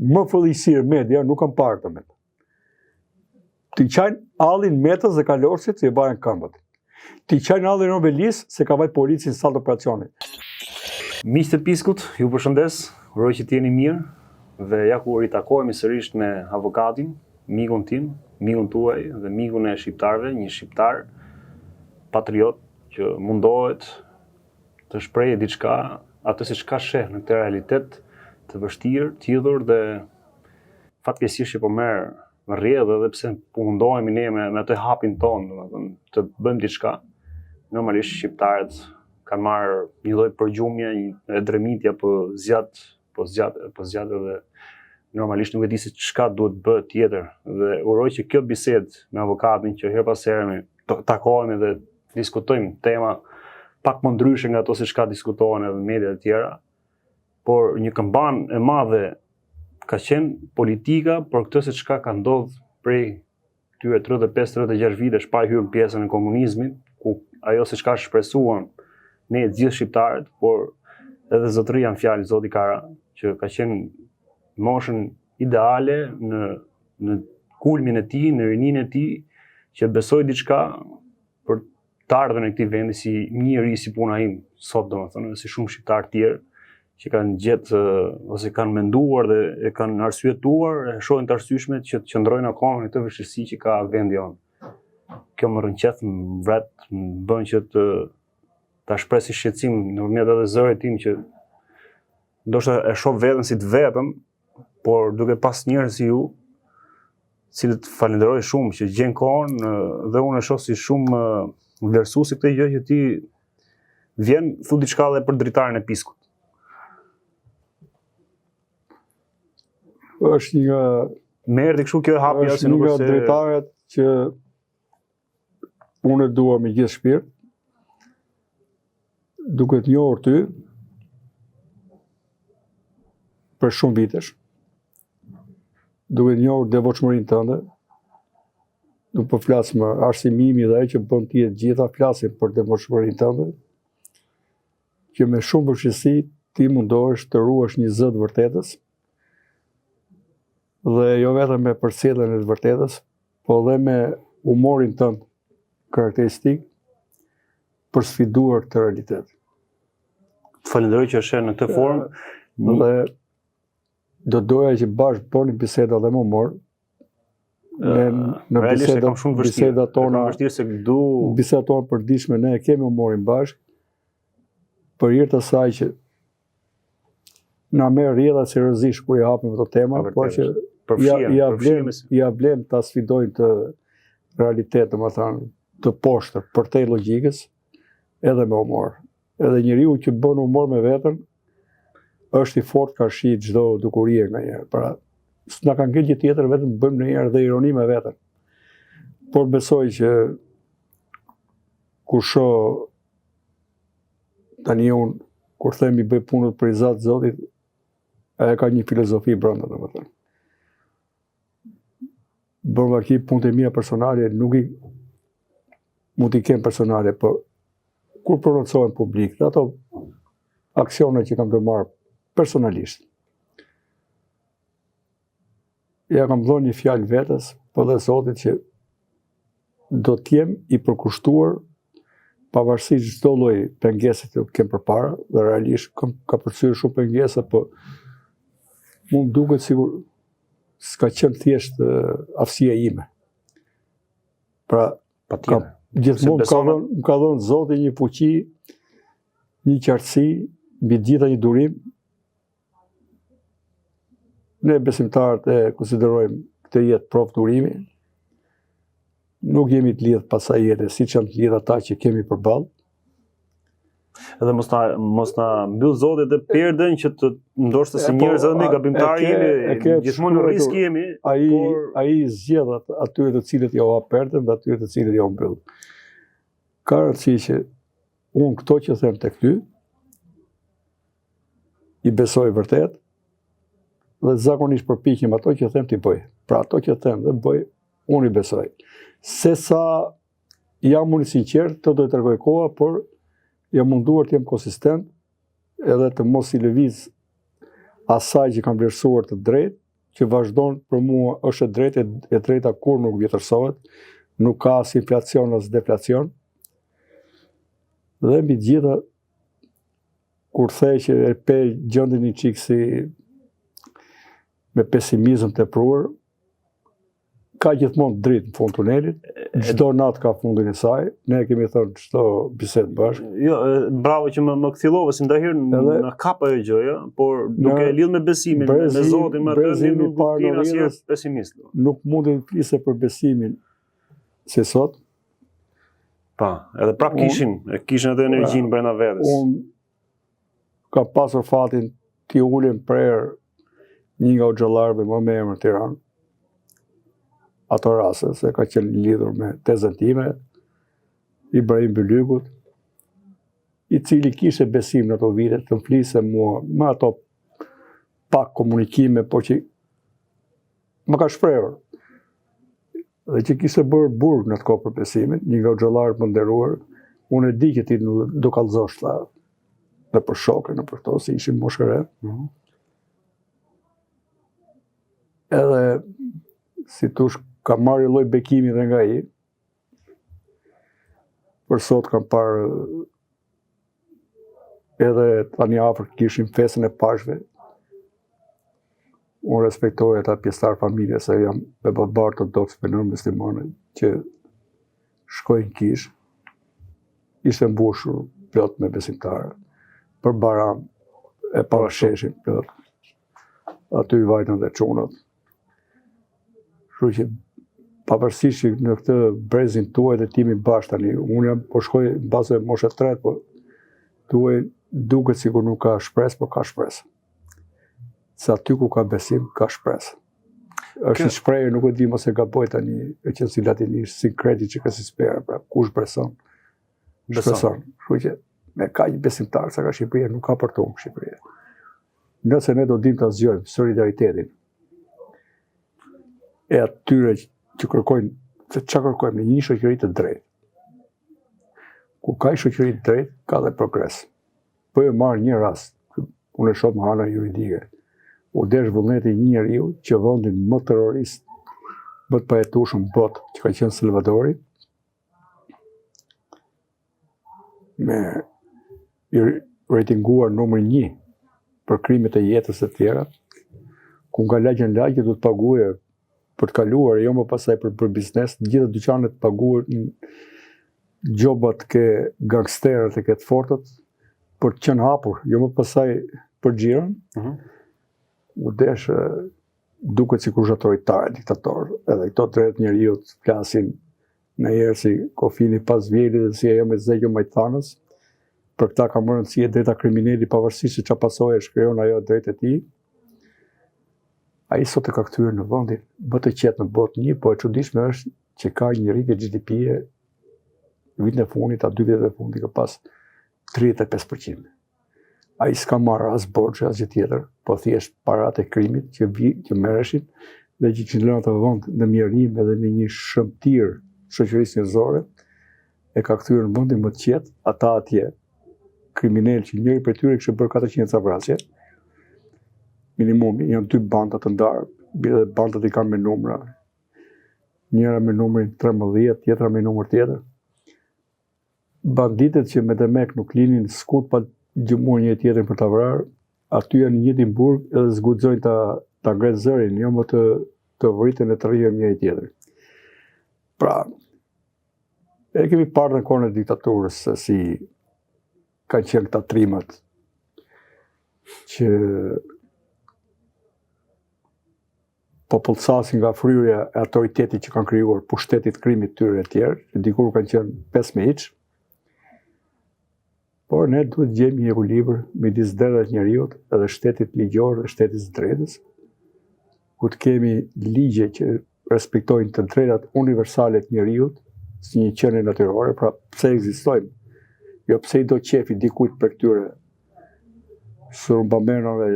më fëllisirë media nuk kam parë të metë. Ti qajnë allin metës dhe kalorësit se i bajnë këmbët. Ti qajnë allin Nobelis se ka vajtë policin sallë operacionit. Miqtë e Piskut, ju përshëndes, uroj që t'jeni mirë dhe ja ku ritakojmë sërish me avokatin, mikun tim, mikun tuaj dhe mikun e shqiptarëve, një shqiptar patriot që mundohet të shprehë diçka atë si çka sheh në këtë realitet të vështirë, të hidhur dhe fatkeqësisht që po merr rrjedhë edhe pse po mundohemi ne me atë hapin ton, domethënë të bëjmë diçka. Normalisht shqiptarët kanë marrë një lloj përgjumje, një dremitje po zgjat edhe normalisht nuk e di se çka duhet bëhet tjetër. Dhe uroj që kjo bisedë me avokatin që her pas here takohemi dhe diskutojmë tema pak më ndryshe nga ato se çka diskutohen edhe në mediat e tjera, por një këmban e madhe ka qenë politika për këtë se çka ka ndodhur prej këtyre 35-36 vitesh pa hyrë në pjesën e komunizmit, ku ajo se çka shpresuan ne të gjithë shqiptarët, por edhe zotëria në fjalë zoti Kara, që ka qenë moshën ideale në kulmin e tij, në rininë e tij, që besoi diçka për të ardhurën e këtij vendi si një njerëz si puna im sot, domethënë, si shumë shqiptarë tjerë që kanë gjetë ose kanë menduar dhe e kanë arsyetuar, e shohin të arsyeshme që të qëndrojnë akoma në këtë vështirësi që ka vendi jonë. Kjo më rënqeth, më vret, më bën që ta shpreh si shqetësim nëpërmjet edhe zërit tim që ndoshta e shoh veten si të vetëm, por duke pas njerëz si ju, cilët falenderoj shumë që gjen kohën dhe unë e shoh si shumë vlerësuesi këtë gjë që ti vjen thu diçka edhe për dritarin e Piskut. Është një më erdhi kështu kjo hapja se nuk është se drejtarët që unë e dua me gjithë shpirt, duke të njohur ty për shumë vitesh, duke të njohur devotshmërinë tënde, nuk po flas më arsimimi dhe ai që bën ti të gjitha flasin për devotshmërinë tënde, që me shumë vështirësi ti mundohesh të ruash një zë të vërtetës, dhe jo vetëm me përcjelljen e të vërtetës, po edhe me humorin tënd karakteristik për sfiduar këtë realitet. Falenderoj që është në këtë formë. Dhe do doja që bashkë bënim biseda dhe më morë. Në bisedat tona, bisedat tona përditshme ne kemi humorin bashkë, për hir të asaj që na merr rrjedha seriozisht kur i hapim këto tema, por që ja blen ta sfidojnë të realitet, domethënë të poshtër për te logjikës, edhe me humor. Edhe njeriu që bën humor me veten është i fortë ka shi çdo dukurie nganjëherë. Pra, s'na ka ngel gjë tjetër, vetëm bëjmë ndonjëherë dhe ironi me veten. Por besoj që kur shoh tani unë kur themi bëj punët për i Zatë Zotit, ajo ka një filozofi brenda, domethënë. Bën vaki punët e mia personale, nuk i mund t'i kem personale, por kur prononcohen publik, dhe ato aksione që kam të marrë personalisht. Ja kam dhënë një fjalë vetes, po dhe Zotit që do t'jem i përkushtuar pavarësisht çdo lloj pengese që kem përpara, dhe realisht ka përcyer shumë pengesa, po mund duket sikur s'ka qenë thjesht aftësia ime. Pra, gjithmonë më ka dhënë Zoti një fuqi, një qartësi, mbi gjitha një durim. Ne besimtarët e konsiderojmë këtë jetë provë durimi. Nuk jemi të lidhë pasaj jetë, si që janë të lidhë ata që kemi përballë. Edhe mos na mbyll Zoti dhe perden që të ndoshta si njerëz edhe ne gabimtarë jemi, gjithmonë në risk jemi. Ai zgjedh atyre të cilët jo hap perden dhe atyre të cilët jo mbyll. Ka rëndësi që unë këto që them tek ty i besoj vërtet dhe zakonisht përpiqem ato që them ti bëj. Pra ato që them dhe bëj, unë i besoj. Se sa jam unë sinqert, të do të tregoj koha, por jam munduar të jem konsistent edhe të mos i lëviz asaj që kam vlerësuar të drejt që vazhdon për mua është e drejta kur nuk vjetërsohet, nuk ka as inflacion as deflacion. Dhe mbi gjitha, kur thej që e pe gjendin një çik si me pesimizëm tepruar, ka gjithmonë dritë në fund tunelit, çdo natë ka fundin e saj, ne kemi thënë çdo bisedë bashkë. Jo, bravo që më kthillove, si ndonjëherë në kap ajo gjë, por duke e lidhur me besimin, me Zotin, me atë nuk jeni asnjëherë pesimist. Nuk mundi të flisë për besimin si sot. Pa, edhe prap kishin atë energjinë brenda vetes. Unë kam pasur fatin t'i ulem prerë një nga xhallarëve më me emër Tiranë. Ato raste, se ka qenë lidhur me tezën time, Ibrahim Bylygut, i cili kishte besim në ato vite të fliste mua me ato pak komunikime, por që më ka shprehur. Dhe që kishte bërë burg në atë kohë për besimin, një nga xhallarët më nderuar, unë e di që ti do kallëzosh tha, dhe për shokën, në për to, si ishim moshëre. Edhe, si tush, ka marrë lloj bekimi dhe nga ai. Për sot kam parë edhe tani afër kishim festën e pashve. Unë respektoj ata pjesëtar familje, se jam me baba ortodoks me nën muslimane, që shkojnë kish, ishte mbushur plot me besimtarë, për Baram e parasheshin plot. Aty vajtën dhe çunat. Kështu që pavarësisht që në këtë brezin tuaj dhe timi bashkë tani, unë jam po shkoj në bazë e moshës tretë, po tuaj duket sikur nuk ka shpresë, po ka shpresë. Se aty ku ka besim, ka shpresë. Është një shprehje, nuk e di mos e gaboj tani, e që si latinisht, si kredi që ka si spera, pra kush beson, shpreson. Kështu që me kaq besimtar sa ka Shqipëria, nuk ka për tonë Shqipëria. Nëse ne do dim ta zgjojmë solidaritetin e atyre që kërkojnë, se çka kërkojmë, një shoqëri të drejtë. Ku ka shoqëri të drejtë, ka dhe progres. Po e marr një rast, unë e shoh në anën juridike. U desh vullneti një njeriu që vendin më terrorist, më të pajetueshëm në botë, që ka qenë Salvadori, me i ratinguar numër 1 për krimet e jetës e tjera, ku nga lagje në lagje do të paguajë për të kaluar, jo më pasaj për biznes, gjithë dyqanet paguar në gjobat ke gangsterët e ke të fortët, për të qenë hapur, jo më pasaj për xhiron. U desh duket sikur është autoritar, diktator, edhe këto drejt njeriut flasin në herë si Kofini pas vjeli dhe si ajo me Zegjo Majthanës, për këta ka më rëndësi e drejta kriminali pavarësisht se çfarë pasojë e shkruan ajo drejt e tij. Ai sot e ka kthyer në vendin më të qetë në botë një, po e çuditshme është që ka një rritje GDP-je vitin e fundit, a 2 vitet e fundit ka pas 35%. Ai s'ka marrë as borxhe as gjë tjetër, po thjesht paratë e krimit që merreshin dhe që kishin lënë atë vend në mjerim edhe në një shëmtir shoqërisë njerëzore, e ka kthyer në vendin më të qetë, ata atje kriminal që njëri prej tyre kishte bërë 400 vrasje. Minimumi, janë 2 banda të ndarë, dhe bandat i kanë me numra. Njëra me numrin 13, tjetra me numër tjetër. Banditet që me demek nuk linin skut pa gjumuar një tjetrin për ta vrarë, aty janë një njëtin burg edhe zguxojnë ta ngrenë zërin, jo më të vriten e të rrihen njëri tjetrin. Pra, e kemi parë në kohën e diktaturës se si kanë qenë këta trimat që popullsasin nga fryrja e autoritetit që kanë krijuar pushtetit krimit tyre e tjerë, që dikur kanë qenë 5 me hiç. Por ne duhet gjejmë një ekuilibër midis drejtave të njeriut edhe shtetit ligjor dhe shtetit të drejtës, ku të kemi ligje që respektojnë të drejtat universale të njeriut si një qenie natyrore, pra pse ekzistojmë. Jo pse i do qefi dikujt për këtyre surumbamenove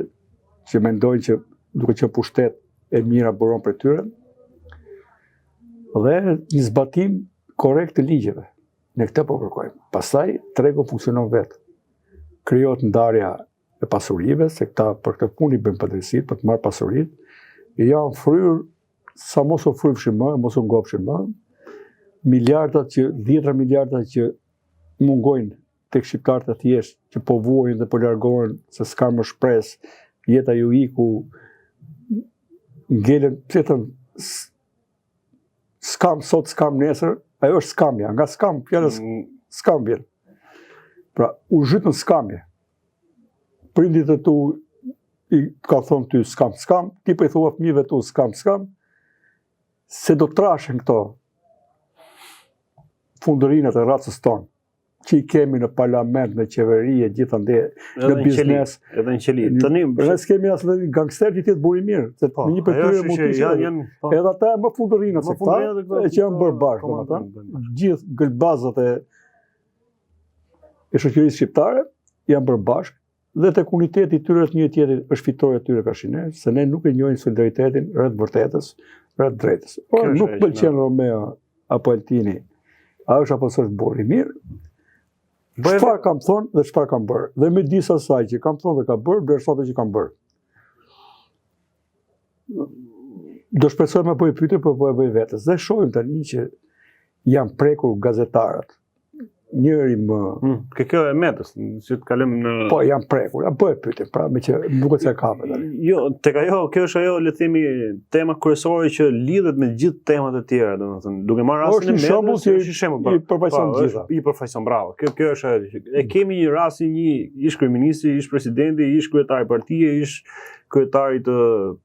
që mendojnë që duke qenë pushtet e mira buron për tyre, dhe një zbatim korrekt të ligjeve. Ne këtë po kërkojmë. Pastaj tregu funksionon vetë. Krijohet ndarja e pasurive, se këta për këtë punë i bëjnë padrejësi, për të marrë pasuritë, janë fryrë, sa mos o fryfshin më, mos o ngopshin më, dhjetra miliardat që mungojnë tek shqiptarët e thjeshtë, që po vuajnë dhe po largohen, se s'ka më shpresë, jeta ju iku, ngelen, pse thënë, skam sot, skam nesër, ajo është skamja, nga skam, fjallës skam vjen. Pra, u zhytë në skamje. Prindit e tu i ka thonë ty skam, ti për i thua fëmijëve tu skam, se do trashen këto fundërinat e racës tonë, që i kemi në parlament, në qeverie, gjithande, në biznes. Edhe në qeli. Edhe s'kemi asë dhe gangster që tjetë buri mirë, se një për tyre mund të ishë. Edhe ata e më fundërinat se këta, e që janë bërë bashkë, gjithë gëlbazat e shoqërisë shqiptare, janë bërë bashkë, dhe tek uniteti tyre të një tjetër është fitore tyre ka shine, se ne nuk e njohin solidaritetin rreth vërtetës, rreth drejtës. Por nuk pëlqen Romeo apo Altini, a është apo s'është buri mirë. Çfarë kam thonë dhe çfarë kam bërë. Dhe me disa asaj që kam thonë dhe ka bërë, vlerësohet që kam bërë. Do shpresoj me bëj pyetje, po e bëj vetes. Dhe shohim tani që janë prekur gazetarët. Njëri më... Kjo e metës, që të kalem në... Po, janë prekur, bëj pyetje, pra, me që duket se ka me tani. Jo, tek ajo, kjo është ajo, le të themi, tema kryesore që lidhet me gjithë temat e tjera, domethënë, duke marrë rastin e metës, është një shembull, i përfaqëson gjitha. I përfaqëson, bravo. Kjo është ajo. E kemi një rastin një ish kryeministri, ish presidenti, ish kryetari partie, ish kryetari të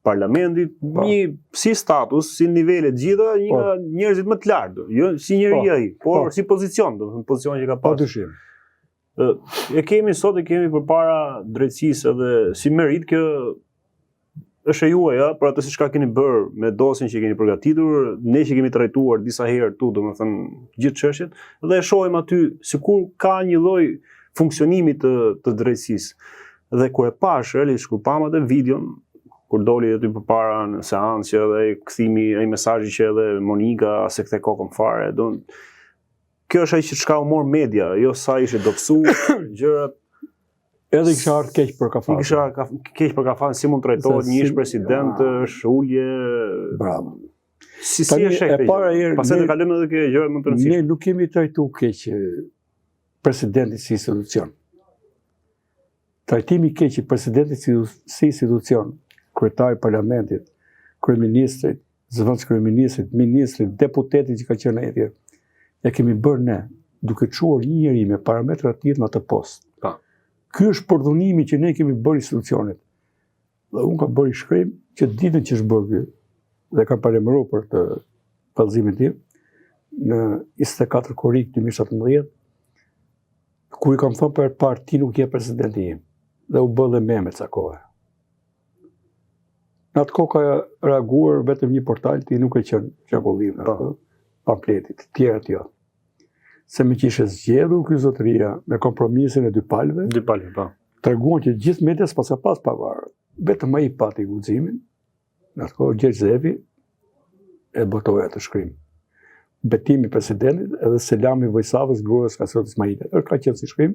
parlamentit, një si status, si nivele gjitha, një nga njerëzit më të lartë, jo si njeri ai, por si pozicion, domethënë pozicion që ka pasur. Padyshim. E kemi sot, e kemi përpara drejtësisë edhe si merit kjo është e juaja, për atë se çka keni bërë me dosjen që keni përgatitur, ne që kemi trajtuar disa herë këtu, domethënë gjithë çështjet, dhe e shohim aty sikur ka një lloj funksionimi të drejtësisë. Dhe kur e pash, realisht, kur pam atë videon, kur doli aty përpara në seancë edhe kthimi ai mesazhi që edhe Monika se kthe kokën fare, kjo është ai që çka u mor media, jo sa ishte dobësu, gjërat. Edhe kisha ardhur keq për kafazin. Kisha keq për kafazin, si mund trajtohet një ish president, është ulje. Bravo. Si është e pastaj të kalojmë edhe kjo gjë më të rëndësishme. Ne nuk kemi trajtuar keq presidentin si institucion. Trajtimi keq i presidentit si institucion, kryetari i parlamentit, kryeministrit, zëvendës kryeministrit, ministrit, deputetit që ka qenë atje, e kemi bërë ne, duke çuar një njeri me parametra të tillë në atë post. Ky është përdhunimi që ne kemi bërë institucionit. Dhe unë kam bërë shkrim që ditën që është bërë ky, dhe kam paremëruar për të kallëzimin tim në 24 korrik 2017, kur i kam thënë për parë ti nuk je presidenti im. Dhe u bë dhe meme ca kohë. Në atë kohë ka reaguar vetëm një portal, ti nuk e qenë qarkullim në pamfletit, tjera tjo. Se me që ishe zgjedhur ky zotëria me kompromisin e dy palëve, treguan që gjithë medias pas ka pas pavarë. Vetëm ai pati guximin, në atë kohë Gjergj Zepi e botoja të shkrim. Betimi presidentit edhe selami Vojsavës gruas Kasrot Ismailit. Ka qenë si shkrim.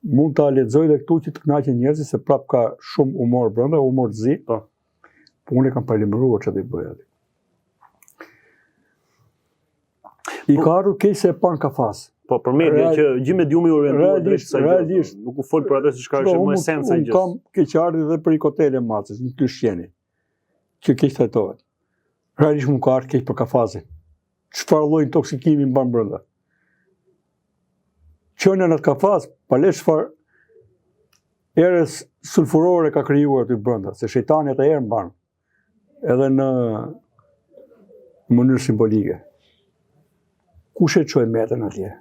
Mund ta lexoj dhe këtu që të kënaqen njerëzit se prap ka shumë humor brenda, humor të zi. Po unë kam paremëruar çfarë do bëj aty. I ka ardhur keq se e pan kafaz. Po për media që gjithë mediumi orientuar drejt kësaj gjë. Nuk u fol për atë se çka është më esenca e gjës. Kam keqardhje edhe për Ikotelën Macës, një klyshjeni, që keq trajtohet. Realisht më ka ardhur keq për kafazin. Çfarë lloj intoksikimi mban brenda? Qënë në atë kafaz, pale çfarë erës sulfurore ka krijuar aty brenda, se shejtani atë erë mban, edhe në mënyrë simbolike. Kush e çoi metën atje?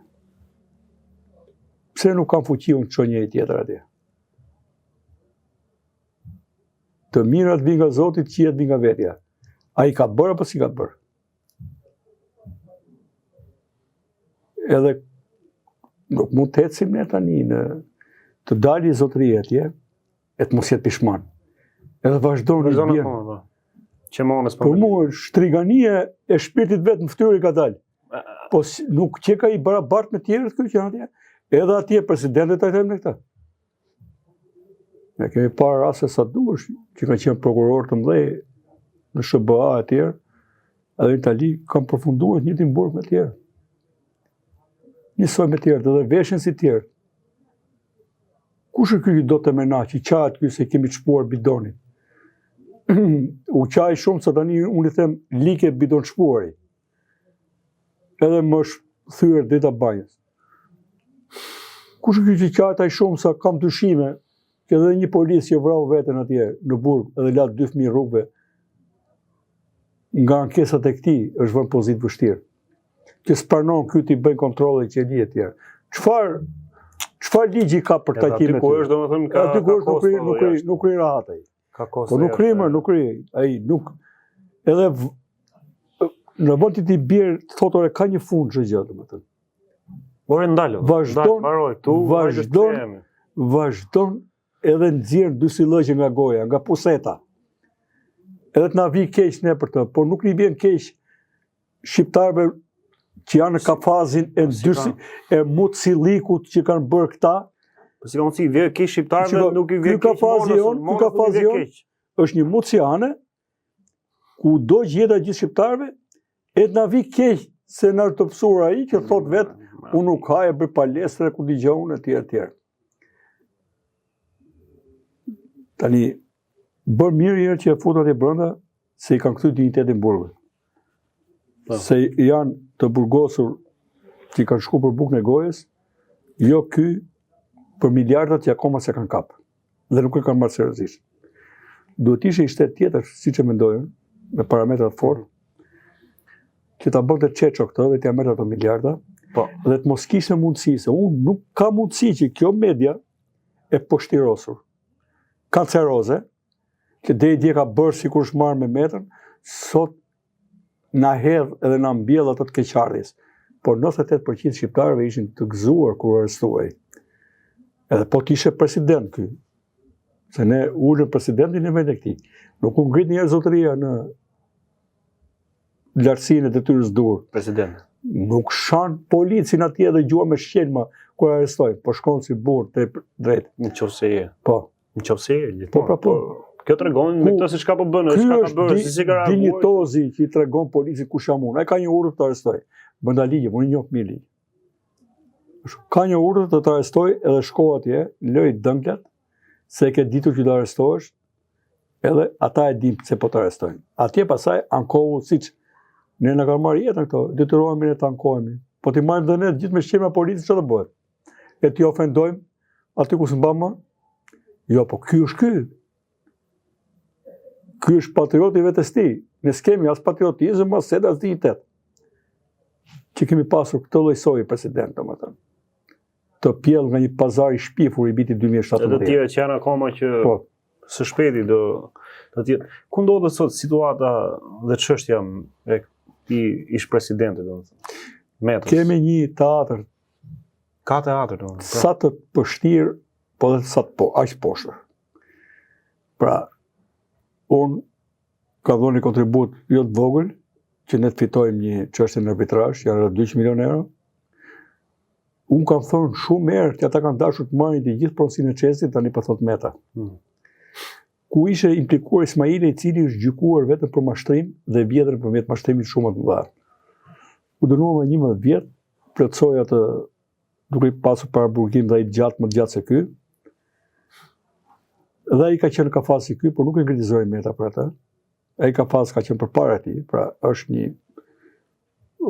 Pse nuk kam fuqi unë të çoj njëri tjetër atje? Të mirat vinë nga Zoti, të këqijat vinë nga vetja. Ai ka bërë apo si ka bërë? Edhe nuk mund të ecim ne tani në të dali zotëria atje, e të mos jetë pishman. Edhe vazhdojnë në bjerë. Për mua, shtrigania e shpirtit vetë në ftyrë i ka dalë. Po nuk që ka i barabart me tjerët kjo që atje, edhe atje presidentet të ajtojmë në këta. Ne kemi parë rase sa duesh, që ka qenë prokuror të mdhej, në SBA e tjerë, edhe në Itali, kam përfunduar një njëjtin burg me tjerë. Njësoj me tjerë, dhe veshin si tjerë. Kush e ky do të mena që qahet ky se kemi çpuar bidonin? U qaj shumë se tani unë i them like bidon çpuari. Edhe më është thyer drita banjës. Kush e ky që qahet ai shumë sa kam dyshime që edhe një polis që vrau veten atje në burg edhe la 2 fëmijë rrugëve nga ankesat e këtij është vënë pozitë vështirë. Që s'pranon ky ti bëjnë kontrolle që e tjerë. Çfarë ligji ka për takimet? Aty ku është domethënë ka aty ku është nuk kri rahat ai. Po nuk kri më, nuk kri. Ai nuk edhe në vend ti bjer thotore ka një fund çdo gjë domethënë. Por ndalo. Vazhdon edhe nxjerr dy sillëqe nga goja, nga puseta. Edhe të na vi keq ne për të, por nuk i vjen keq shqiptarëve që janë në kafazin e mutsillikut që kanë bërë këta. Po si kanë si vjen keq shqiptarëve, nuk i vjen keq. Ky kafazi është një muciane ku do gjeta gjithë shqiptarëve e të na vi keq se na të pësur ai që thot vet unë nuk ha e bëj palestre ku dëgjon etj. Tani bërë mirë herë që e futat e brenda se i kanë kthy dignitetin burgut. Se janë të burgosur që kanë shku për bukën e gojës, jo ky për miliardat që akoma se kanë kap. Dhe nuk e kanë marrë seriozisht. Duhet ishte një shtet tjetër, siç e mendojnë, me parametra të fortë, që ta bënte çeço këtë dhe t'ia merrte ato miliarda, dhe të mos kishte mundësi, se unë nuk ka mundësi që kjo media e poshtirosur, kanceroze, që deri dje ka bërë sikur është marrë me metrën, sot na hedh edhe na mbjell ato të keqardhjes. Por 98% shqiptarëve ishin të gëzuar kur arrestuai. Edhe po t'ishe president ky. Se ne ulëm presidentin e vendit këtij. Nuk u ngrit njerëz zotëria në lartësinë e detyrës dur. President. Nuk shan policin atje dhe gjua me shqelma kur arrestojnë, po shkon si burr te drejt. Nëse je. Po. Nëse je. Po. Kjo tregon me këtë se çka po bën, çka ka bërë, si ka reaguar. Dinjitozi që i tregon policit kush jam unë. Ai ka një urdhër të arrestoj. Brenda ligjit, unë njoh mirë ligj. Ka një urdhër të arrestoj edhe shko atje, lëj dënglat, se e ke ditur që do arrestohesh, edhe ata e dinë se po të arrestojnë. Atje pasaj ankohu siç ne na kanë marrë jetën këto, detyrohemi ne të ankohemi. Po ti marrim dhe ne gjithë me shqema policit çfarë do bëhet? E ti ofendojmë aty ku s'mban më? Jo, po ky është ky. Ky është patrioti vetes ti. Ne s'kemi as patriotizëm, as sed, as dignitet. Që kemi pasur këtë lloj soje president, domethënë. Të pjell nga një pazar i shpifur i vitit 2017. Edhe të tjerë që janë akoma që së shpejti do të tjerë. Ku ndodhet sot situata dhe çështja e këtij ish presidentit, domethënë? Metrës. Kemi një teatër. Ka teatër, domethënë. Sa të vështirë, po dhe sa të aq poshtë. Pra, unë ka dhënë një kontribut jo të vogël, që ne të fitojmë një çështje në arbitrazh, janë 200 milionë euro. Unë kam thënë shumë herë që ata kanë dashur të marrin të gjithë pronësinë e çesit, tani po thot Meta. Ku ishte implikuar Ismaili, i cili është gjykuar vetëm për mashtrim dhe vjedhur përmjet mashtrimit shumë të madh. U dënuar me 11 vjet, plotësoi atë duke i pasur paraburgim dhe ai më gjatë se ky. Dhe ai ka qenë në kafaz si ky, por nuk e kritizoi Meta për atë. Ai kafaz ka qenë përpara tij, pra është një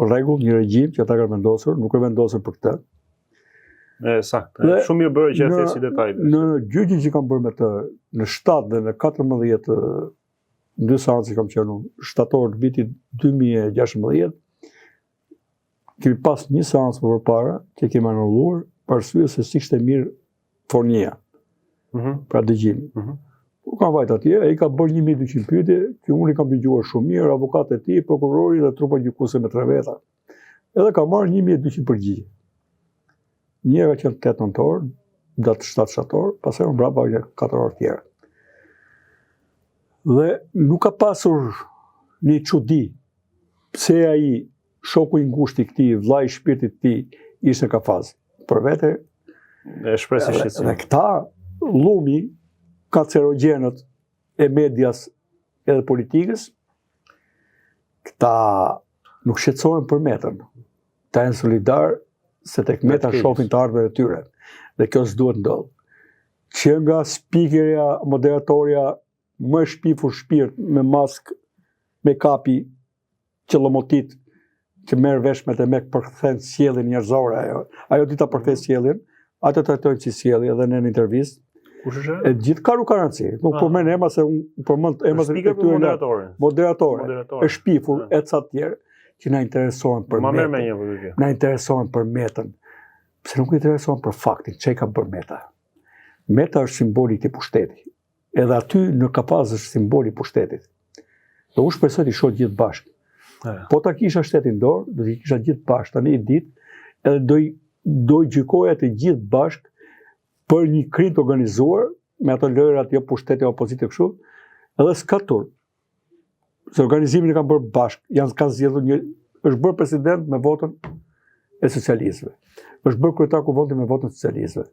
rregull, një regjim që ata kanë vendosur, nuk e vendosën për këtë. Saktë. Shumë mirë bërë që e the si detaj. Në gjyqin që kam bërë me të, në 7 dhe në 14 dy seancë kam qenë unë, shtator të vitit 2016, kemi pas një seancë më përpara që kemi anulluar për arsye se s'ishte mirë fornia. Pra dëgjimi. U kam vajt atje, ai ka bërë 1200 pyetje, që unë i kam dëgjuar shumë mirë, avokatët e tij, prokurori dhe trupa gjykuese me 3 veta. Edhe ka marrë 1200 përgjigje. Një ka qenë 8 nëntor, datë 7 shtator, pastaj u mbrapa 4 orë tjera. Dhe nuk ka pasur një çudi pse ai shoku i ngushtë i këtij, vllai i shpirtit të tij, ishte në kafaz. Për vete e shpresoj shqetësim. Dhe këta llumi kancerogjenët e medias edhe politikës këta nuk shqetësohen për Metën. Ta janë solidar se tek Meta shohin të ardhmën e tyre. Dhe kjo s'duhet ndodh. Që nga speakerja, moderatorja, më shpifur shpirt me mask, me kapi, qëllëmotit, që merr vesh me të mek përkthen sjelljen njerëzore ajo. Ajo dita përkthen sjelljen, atë trajtojnë si sjellje edhe në intervistë. Kush është? E gjithë ka garanci. Nuk përmend emra se unë përmend emrat e këtyre moderatore. E shpifur, e ca të tjerë që na interesohen për Metën. Na interesohen për Metën. Pse nuk interesohen për faktin, çe ka bërë Meta. Meta është simboli i pushtetit. Edhe aty në Kapaz është simboli i pushtetit. Dhe unë shpresoj të shoh gjithë bashkë. Po ta kisha shtetin dorë, do t'i kisha gjithë bashkë tani ditë, edhe do i gjykoja të gjithë bashkë për një krim të organizuar, me ato lojrat jo pushteti opozite kështu, edhe s'ka turp. Se organizimin e kanë bërë bashkë, kanë zgjedhur është bërë president me votën e socialistëve. Është bërë kryetar kuvendit me votën e socialistëve.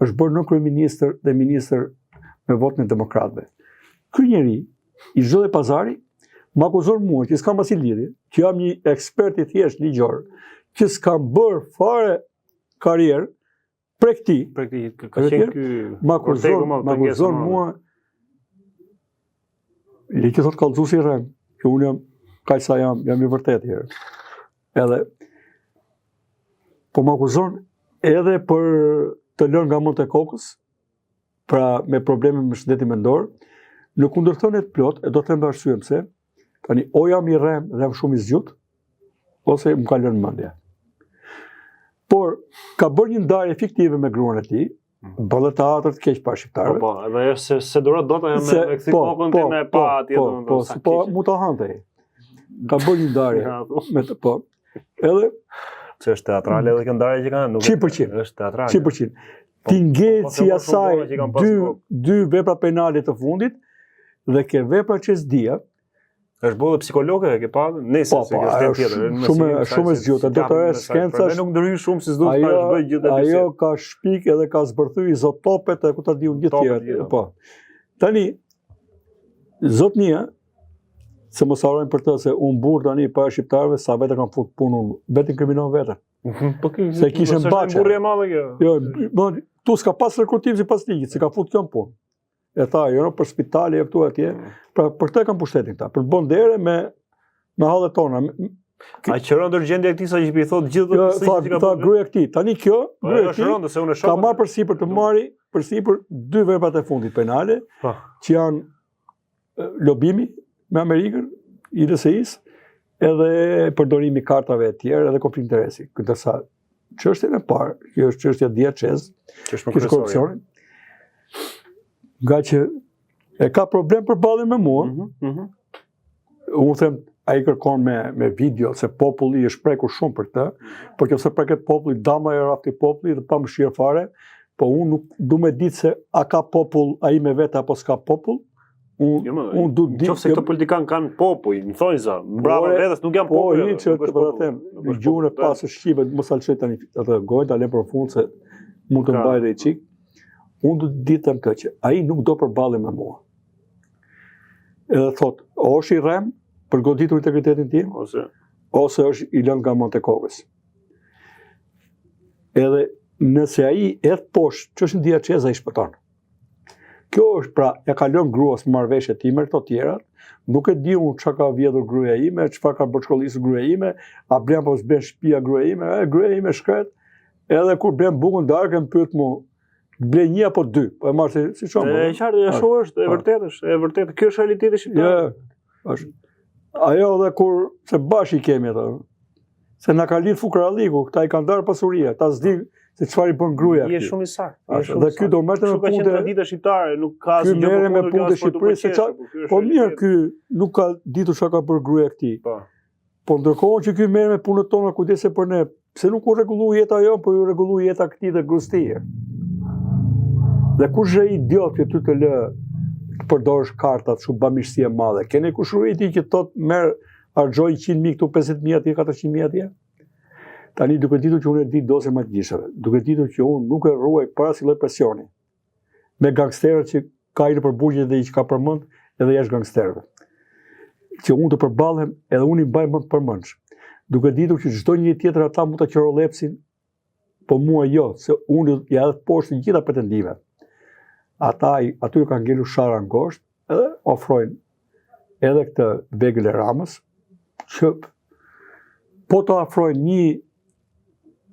Është bërë kryeministër dhe ministër me votën e demokratëve. Ky njeri i Zhdoj Pazari më akuzon mua që s'kam asnjë lidhje, që jam një ekspert i thjesht ligjor, që s'kam bërë fare karrierë prej këtij. Ka qenë ky më akuzon mua. Le të thot kallëzuesi rrem, që unë jam kaq sa jam i vërtet herë. Edhe po më akuzon edhe për të lënë nga mend e kokës, pra me probleme me shëndetin mendor, në kundërthënie të plot, e do të them arsye pse. Tani o jam i rrem dhe jam shumë i zgjut, ose më ka lënë mendja. Por ka bërë një ndarje fiktive me gruan e tij, bëllë teatër të keq pa shqiptarëve. Po, edhe ajo se durat dot ajo me kthi kokën tim e pa atje domethënë. Po, mu ta hante. Ka bërë një ndarje me të po. Edhe se është teatrale edhe kjo ndarje që kanë, nuk 100%. Është teatrale. 100%. Ti ngel si asaj dy vepra penale të fundit dhe ke vepra që s'dia. Është bërë psikologe e ke pa? Nëse se kjo është tjetër. Shumë e zgjuar. Doktoresh shkencash. Nuk ndryhy shumë si s'duhet ta bëj gjithë atë. Ajo ka shpik edhe ka zbërthy izotopet e ku ta diu gjithë tjerë. Po. Tani zotnia se mos harrojmë për të se unë burr tani pa shqiptarëve sa vetë kanë fut punën, vetëm kriminon vetë. Po kjo se kishën baçë. Burrë e madhe kjo. Jo, tu s'ka pas rekrutim sipas ligjit, se ka fut kjo në punë. E tha, jo për spitale, këtu atje. Pra për të kanë pushtetin këta, për të bën dere me hallet tona. A qëron ndërgjendja e këtij sa që i thot gjithë ato që ka bërë gruaja e këtij. Tani kjo, gruaja e këtij ka marrë përsipër të marrë përsipër dy veprat e fundit penale, që janë lobimi me Amerikën, IDSI-s, edhe përdorimi kartave e tjerë edhe konflikt interesi. Ndërsa çështja e parë, kjo është çështja DHS, që është korrupsioni. Nga që e ka problem përballje me mua. Unë them, ai kërkon me video se populli është prekur shumë për këtë, por nëse preket populli, dama e rafti populli dhe pa mëshirë fare, po unë nuk du me ditë se a ka popull ai me vete apo s'ka popull. Unë du ditë. Nëse këto politikanë kanë popull, më thonjë za, bravo vetës nuk janë popull. Po, që të them, në gjuhën e pasë shqipe, mos alçoj tani atë gojë, ta lëm për fund se mund të mbaj dhe i çik. Unë du ditëm këtë që ai nuk do përballi me mua. Edhe thot, o është i rrem për goditur integritetin tim, ose është i lënë nga mend e kokës. Edhe nëse ai edh poshtë, ç'është DHS ai shpëton. Kjo është pra, ja ka lënë gruas marrëveshje time këto tjerat, nuk e di unë çka ka vjedhur gruaja ime, çfarë ka bërë shkollisë gruaja ime, a blen apo s'blen shtëpia gruaja ime shkret, edhe kur blen bukën darkë më pyet mua ble një apo dy, po e marrë si shumë. E qartë, ashtu është, e vërtetë, kjo është realiteti shqiptar. Është. Ajo dhe kur, se bashkë i kemi ato, se na ka lidh fukaralliku, këta i kanë darë pasuria, ta s'di se çfarë i bën gruaja. Je shumë i saktë. Dhe ky do merrte me punë tradita shqiptare, nuk ka asnjë gjë me punë të Shqipërisë, po mirë ky nuk ka ditur çka ka bërë gruaja këtij. Po ndërkohë që ky merr me punët tona kujdese për ne, pse nuk u rregulloi jeta jonë, po u rregulloi jeta këtij dhe gruas tij. Dhe kush është idiot që ty të lë të përdorësh kartat shumë bamirësi e madhe? Keni kushuri ti që thot merr harxhoj 100.000 këtu, 50.000 atje, 400.000 atje? Tani duke ditur që unë e di dosën më të gjishave, duke ditur që unë nuk e ruaj para si lloj presioni. Me gangsterët që ka i në përbugje dhe i që ka përmend edhe jashtë gangsterëve. që unë të përballem edhe unë i mbaj më të përmendsh. Duke ditur që çdo njëri tjetër ata mund ta qerolepsin, po mua jo, se unë ja edhe poshtë të gjitha pretendimet. Ata aty kanë ngelur shara ngosht, edhe ofrojnë edhe këtë Begël e Ramës, që po të afrojnë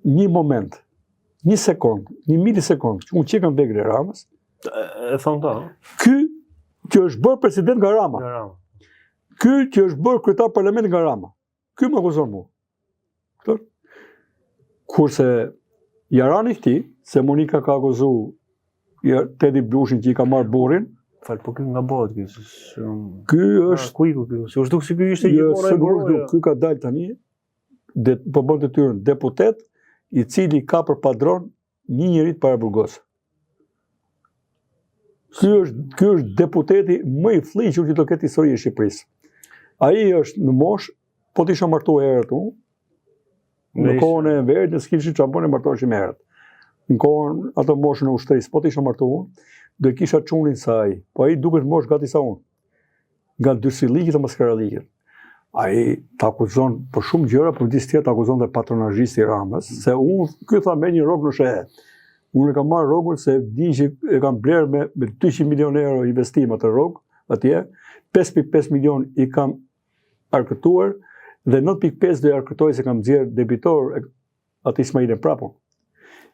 një moment, një sekund, një milisekund, që unë qikën Begël e Ramës, e thonë ta, ky që është bërë president nga Rama, ky që është bërë kryetar parlament nga Rama, ky më akuzon mua. Kurse Jarani këti, se Monika ka akuzu Tedi Blushin që i ka marrë burrin. Falë, po ky nga bëhet ky. Ky është kuiku ky. Se është duk si ky ishte gjithmonë e burrë. Ky ka dalë tani, po bën detyrën deputet, i cili ka për padron një njerit para burgos. Ky është deputeti më i fllihur që do ketë histori e Shqipërisë. Ai është në moshë, po të isha martuar herët unë, në kohën e Enverit, në s'kishë që ambon e martoheshim herët. Në kohën ato moshën e ushtrisë, po të isha martuar, do e kisha çunin sa ai. Po ai duket moshë gati sa unë. Nga dyrsilikit dhe maskaralikit. Ai ta akuzon për shumë gjëra, për disë tjetër ta akuzon dhe patronazhisti Ramës, se unë, ky tha me një rrogë në shehe. Unë e kam marrë rrogën se di që e kam blerë me 200 milion euro investimat të rrogë, atje, 5.5 milion i kam arkëtuar, dhe 9.5 do i arkëtoj se kam nxjerrë debitor atë Ismailin Prapun.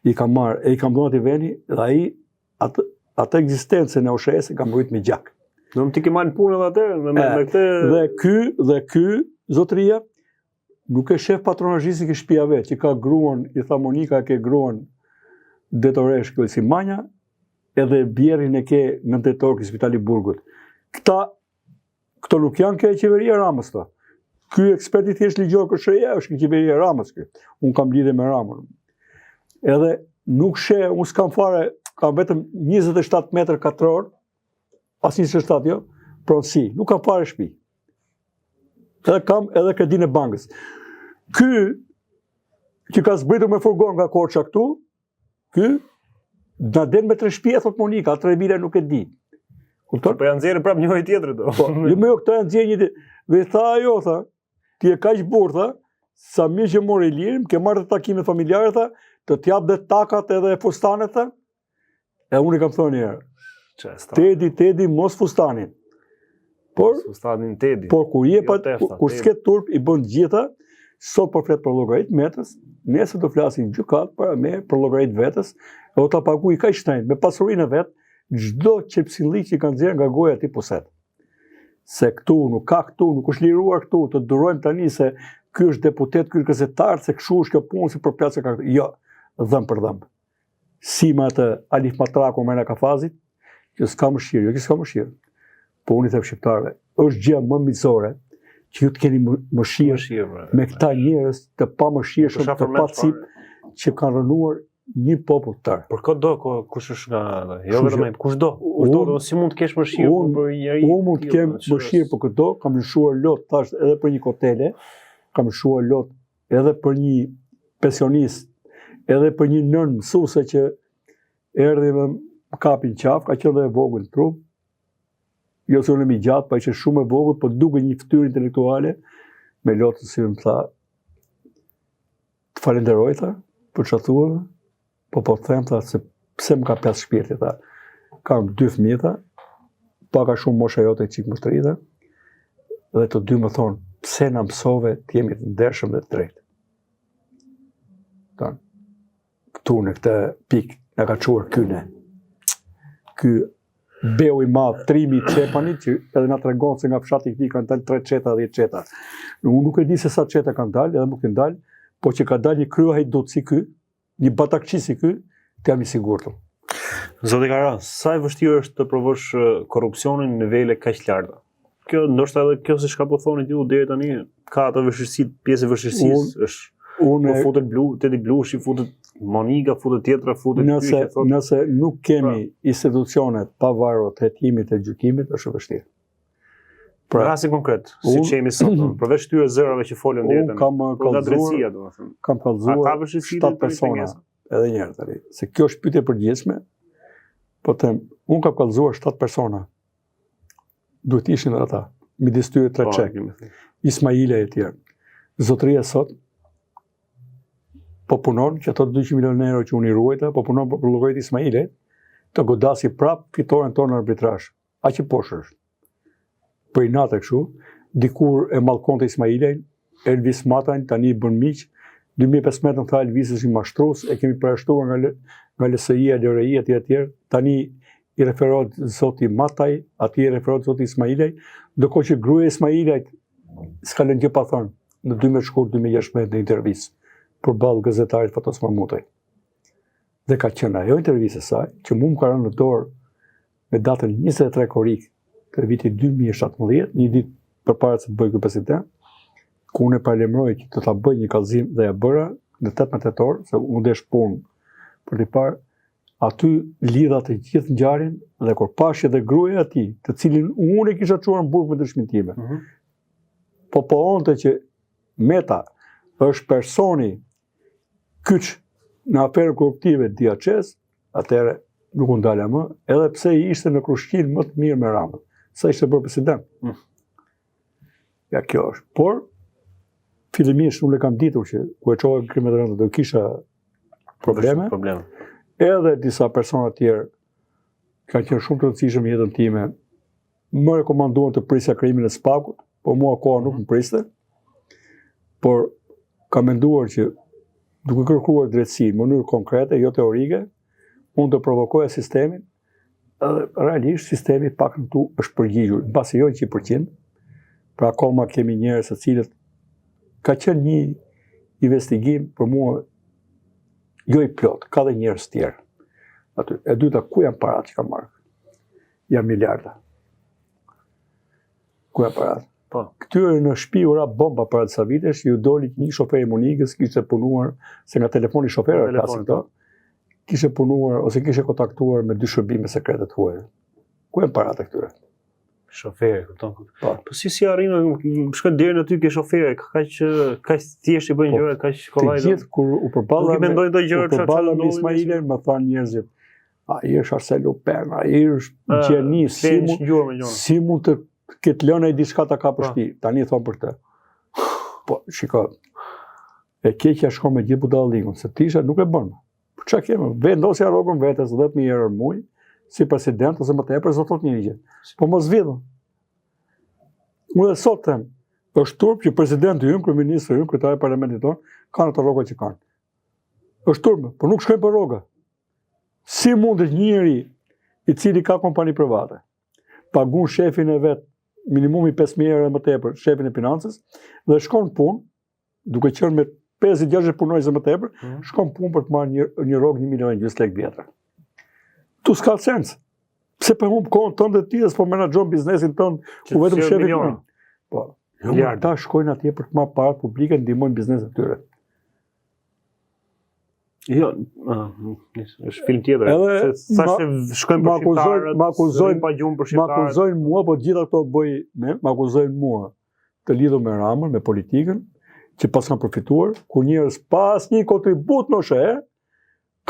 I kam marrë, e i kam dhënë atij veni, dhe ai atë ekzistencën e OSHE-s e kam rrit me gjak. Do të ke marrë punë edhe atë me këtë. Dhe ky zotëria nuk e shef patronazhistin që shtëpia vet, që ka gruan, i tha Monika ke gruan detoresh kjo si Manja, edhe bjerrin e ke në detor ke Spitali Burgut. Këto nuk janë ke qeveria Ramës ta. Ky eksperti thjesht ligjor këshreja është ke qeveria Ramës ky. Unë kam lidhje me Ramën. Edhe nuk unë s'kam fare, kam vetëm 27 metër katror, as 27 jo, pronësi, nuk kam fare shtëpi. Edhe kam edhe kredin e bankës. Ky që ka zbritur me furgon nga Korça këtu, ky na den me 3 shtëpi, thot Monika, 3.000 nuk e di. Kupton? Po janë nxjerrë prapë njëri tjetrit do. Po, jo më këto janë nxjerrë një dhe tha ajo tha, ti e kaq burr tha, sa mirë që mori lirim, ke marrë të takime familjare tha, të t'jap dhe takat edhe fustanet tha. E unë i kam thonë një herë. Tedi mos fustanin. Fustanin Tedi. Por kur s'ket turp i bën gjitha, sot po flet për llogarit metës, nesër do flasin gjykat para me për llogarit vetës, do ta paguaj kaq shtrenjtë me pasurinë e vet, çdo çepsillik që kanë nxjerrë nga goja e tij poset. Se këtu nuk ka këtu, nuk është liruar këtu, të durojmë tani se ky është deputet, ky është gazetar, se kshu është kjo punë si për placë ka. Jo, dhëm për dhëm. Si me atë Alif Matraku me në Kafazit, që s'ka mëshirë, jo që s'ka mëshirë. Po unë i them shqiptarëve, është gjë më miqësore që ju të keni mëshirë me këta njerëz të pamëshirshëm, të pacip që kanë rënuar një popull tërë. Por këtë do, kush është nga, jo vetëm kush do, si mund të kesh mëshirë për njëri. Unë mund të kem mëshirë për këtë do, kam lëshuar lot, tash edhe për një kotele, kam lëshuar lot edhe për një pensionist, edhe për një nën mësuese që erdhi me kapin qaf, ka qenë dhe e vogël trup, jo se unë mi gjatë, pa ishte shumë e vogël, po duke një fytyrë intelektuale, me lotën si më tha, të falenderoj tha, për që thua, po them tha, se pse më ka plas shpirti tha, kam 2 fëmijë tha, paka shumë mosha jote e qikë mështëri tha, dhe të dy më thonë, pse na mësove të jemi të ndershëm dhe të drejtë. Këtu në këtë pikë në ka quar kyne. Ky beu i madh, trimi i Çepanit, që edhe na tregon se nga fshati i tij kanë dalë 3 çeta, 10 çeta. Unë nuk e di se sa çeta kanë dalë, edhe nuk kanë dalë, po që ka dalë një kryehajdut si ky, një batakçi si ky, të jam i sigurt. Zoti Kara, sa e vështirë është të provosh korrupsionin në nivele kaq të larta? Kjo ndoshta edhe kjo se çka po thoni ju deri tani ka ato vështirësi, pjesë e vështirësisë është. Po futet Tedi Blushi, futet Monika, futet tjetra, futet Nëse nuk kemi institucionet pavarur të hetimit të gjykimit, është vështirë. Pra, rasti konkret, si që jemi sot, përveç këtyre zërave që folën deri tani. Kam kallëzuar 7 persona, edhe një herë tani, se kjo është pyetje e përgjithshme. Po them, unë kam kallëzuar 7 persona. Duhet ishin edhe ata. midis tyre 3 çek. Ismaile e tjerë. Zotëria sot po punon që ato 200 milionë euro që unë i ruajta, po punon për llogarit Ismaile, të godasi prap fitoren tonë në arbitrazh. Aq i poshtë është. Për inate kështu, dikur e mallkonte Ismailin, Elvis Matajn tani i bën miq. 2015 në tha Elvis është i mashtrues, e kemi përjashtuar nga LSI-a, LRI etj. Tani i referohet zoti Mataj, atij i referohet zoti Ismailaj, ndërkohë që gruaja e Ismailajt s'ka lënë gjë pa thënë në 12 shkurt 2016 në intervistë përballë gazetarit Fatos Mahmutaj. Dhe ka qenë ajo intervistë e saj që mu më ka rënë në dorë me datën 23 korrik të vitit 2017, një ditë përpara se të bëj ky president, ku unë e paralajmëroj që të ta bëj një kallëzim dhe ja bëra në 18 tetor, se unë desh punë për t'i parë, aty lidha të gjithë ngjarjen dhe kur pash edhe gruaja e tij, të cilin unë e kisha çuar në burg me dëshminë time. Po onte që Meta është personi kyç në aferën korruptive DHS, atëherë nuk u ndala më, edhe pse i ishte në krushkin më të mirë me Ramën, sa ishte bërë president. Ja kjo është. Por, fillimisht unë e kam ditur që ku e çova krimet e rënda do kisha probleme. Edhe disa persona tjerë kanë qenë shumë të rëndësishëm në jetën time, më rekomanduan të prisja krimin e Spakut, po mua koha nuk më priste, por kam menduar që duke kërkuar drejtësi në mënyrë konkrete, jo teorike, unë të provokoja sistemin, edhe realisht sistemi pak në tu është përgjigjur, në basi jo 100%, pra akoma kemi njerëz të cilët ka qenë një investigim për mua jo i plot, ka dhe njerëz tjerë. Aty, e dyta, ku janë parat që ka marrë? Janë miliarda. Ku janë parat? Këtyre në shtëpi u ra bomba para disa vitesh, ju doli një shofer i Monikës, kishte punuar, se nga telefoni shoferëve klasin këto, kishte punuar ose kishte kontaktuar me 2 shërbime sekrete të huaja. Ku janë parat e këtyre? Shoferë, kupton. Po si arrin, shkon deri në aty ke shoferë, kaq thjesht i bëjnë gjëra, kaq kollaj. Të gjithë kur u përballa me Ismailin, më thanë njerëzit, ai është Arsène Lupin, ai është gjeni, si mund të ketë lënë ai diçka ta ka për shtëpi. Tani thon për këtë. Po, shiko. E keqja shkon me gjithë budallikun, se tisha nuk e bën. Po çka kemë? Vendosja rrogën vetes 10.000 euro në muaj, si president ose më tepër s'do thot një gjë. Po mos vjedhën. Unë dhe sot them, është turp që presidenti ynë, kryeministri ynë, kryetari i parlamentit tonë, kanë ato rroga që kanë. Është turp, por nuk shkojnë për rroga. Si mundet njëri i cili ka kompani private, pagun shefin e vet minimumi 5.000 euro më tepër, shefin e financës, dhe shkon punë, duke qenë me 50-60 punonjës më tepër, shkon punë për të marrë një rrogë 1.200.000 lekë vjetra. Tu s'ka sens. Pse për humb kohën tënde ti dhe s'po menaxhon biznesin tënd, ku vetëm shefi punon. Po, ta shkojnë atje për të marrë parat publike, ndihmojnë bizneset e tyre. Jo, është film tjetër. Sa që shkojnë për shqiptarët, rrinë pa gjumë për shqiptarët. Ma akuzojnë mua, po gjitha këto bëj me, ma akuzojnë mua të lidhur me Ramën, me politikën, që pas kanë përfituar, ku njerëz pas një kontribut në SHE,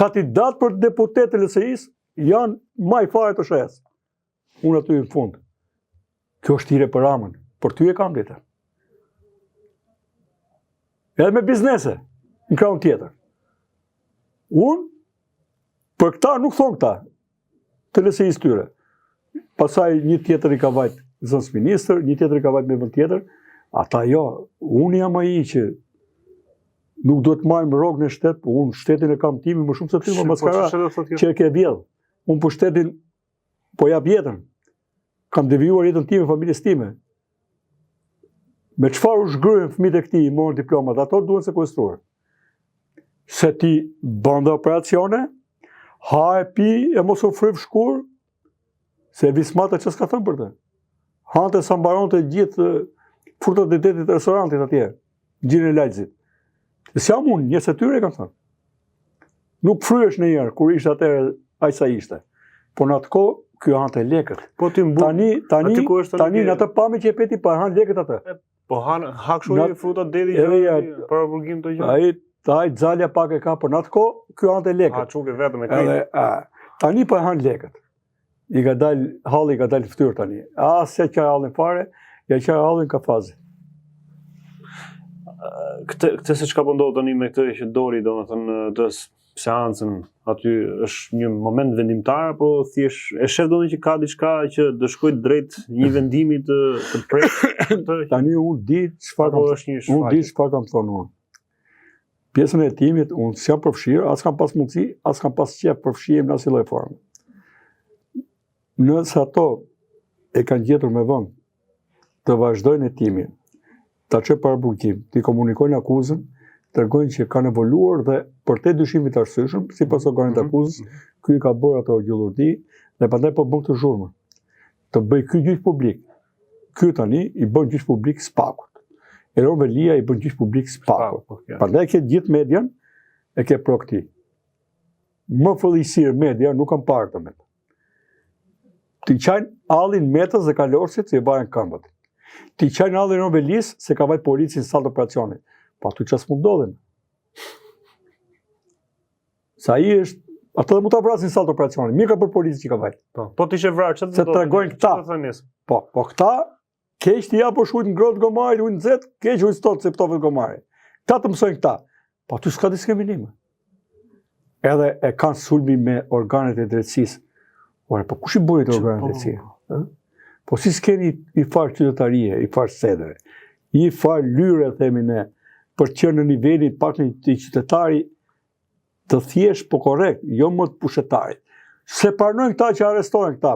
kandidat për deputet të LSI-s janë maj fare të SHE-s. Unë aty në fund. Kjo është hire për Ramën, por ty e kam ditë. Edhe me biznese, në krahun tjetër. Unë, për këta nuk thonë këta, të LSI-s tyre. Pasaj një tjetër i ka vajt zënës ministër, një tjetër i ka vajt me vend tjetër, ata jo, unë jam ai që nuk duhet marrim rrogën e shtetit, po unë shtetin e kam timin më shumë se ty, më maskara që e ke vjedh. Unë për shtetin, po jap jetën. Kam devijuar jetën time, familjes time. Me çfarë u shgryhen fëmijët e këtij, i morën diplomat, ato duhen sekuestruar. Se ti bënda operacione, ha e pi e mos u fryf shkur, se Vismata që s'ka thënë për të. Hante sa mbaron të gjithë frutat e detit restorantit atje, gjirin e lajzit. Se jam unë, njëse tyre e kam thënë. Nuk fryesh në njerë, kur ishte atëre aq sa ishte. Po në atë kohë, kjo hante lekët. Po ti tani në atë pami që e peti, pa hanë lekët atë. Po hakshu i frutat detit që për burgim të gjë. Ai xalja pak e ka, por në atë kohë, kjo hante lekët. Ha çuke vetëm e kritë. Tani pa hanë lekët. Halli ka dalë fytyrë tani. Se që hallin fare, ja qaj hallin kafazi. Këtë se çka po ndodh tani me këtë që dori, domethënë të seancën aty është një moment vendimtar apo thjesht e shef domethënë që ka diçka që do shkojë drejt një vendimi të pretë? Tani unë di çfarë kam thonë unë. Pjesën e timit unë s'jam përfshirë, as kam pas mundësi, as kam pas qef përfshihem në asnjë lloj forme. Nëse ato e kanë gjetur me vend të vazhdojnë hetimin, ta çojnë para burgim, të komunikojnë akuzën, tregojnë që kanë evoluar dhe për te dyshimit të arsyeshëm, sipas organit të akuzës, ky ka bërë ato gjullurdi dhe prandaj po bën këtë zhurmë. Të bëj ky gjyq publik. Ky tani i bën gjyq publik Spakut. Eron Velia i bën gjyq publik Spakut. Prandaj ke gjithë median e ke pro këtij. Më fëllisir media nuk kanë parë të metë. Të qajnë allin Metës dhe Kalorësit se i bajnë këmbët. Të qajnë allin Robelis se ka vajt policin sallë operacionit. Pa tu qas mund ndodhen. Sa i është, ato dhe mu ta vrasin sallë operacionit. Mirë ka për policin që ka vajt. Po të ishe vrarë, që të se të tregojnë këta. Po këta, keq të ja po shujt në grotë gomarit, ujnë zetë, keq ujnë stotë se pëtove gomarit. Ta të mësojnë këta. Pa tu s'ka diskriminime. Edhe e kanë sulmi me organet e drejtësisë. Ore, po kush i bujë të organet e drejtësisë? Po si s'keni i farë qytetarie, i farë sedere, i farë lyre, themi ne, për që në nivelin pak një të qytetari të thjesht po korrekt, jo më të pushetarit. Se pranojnë këta që arrestojnë këta.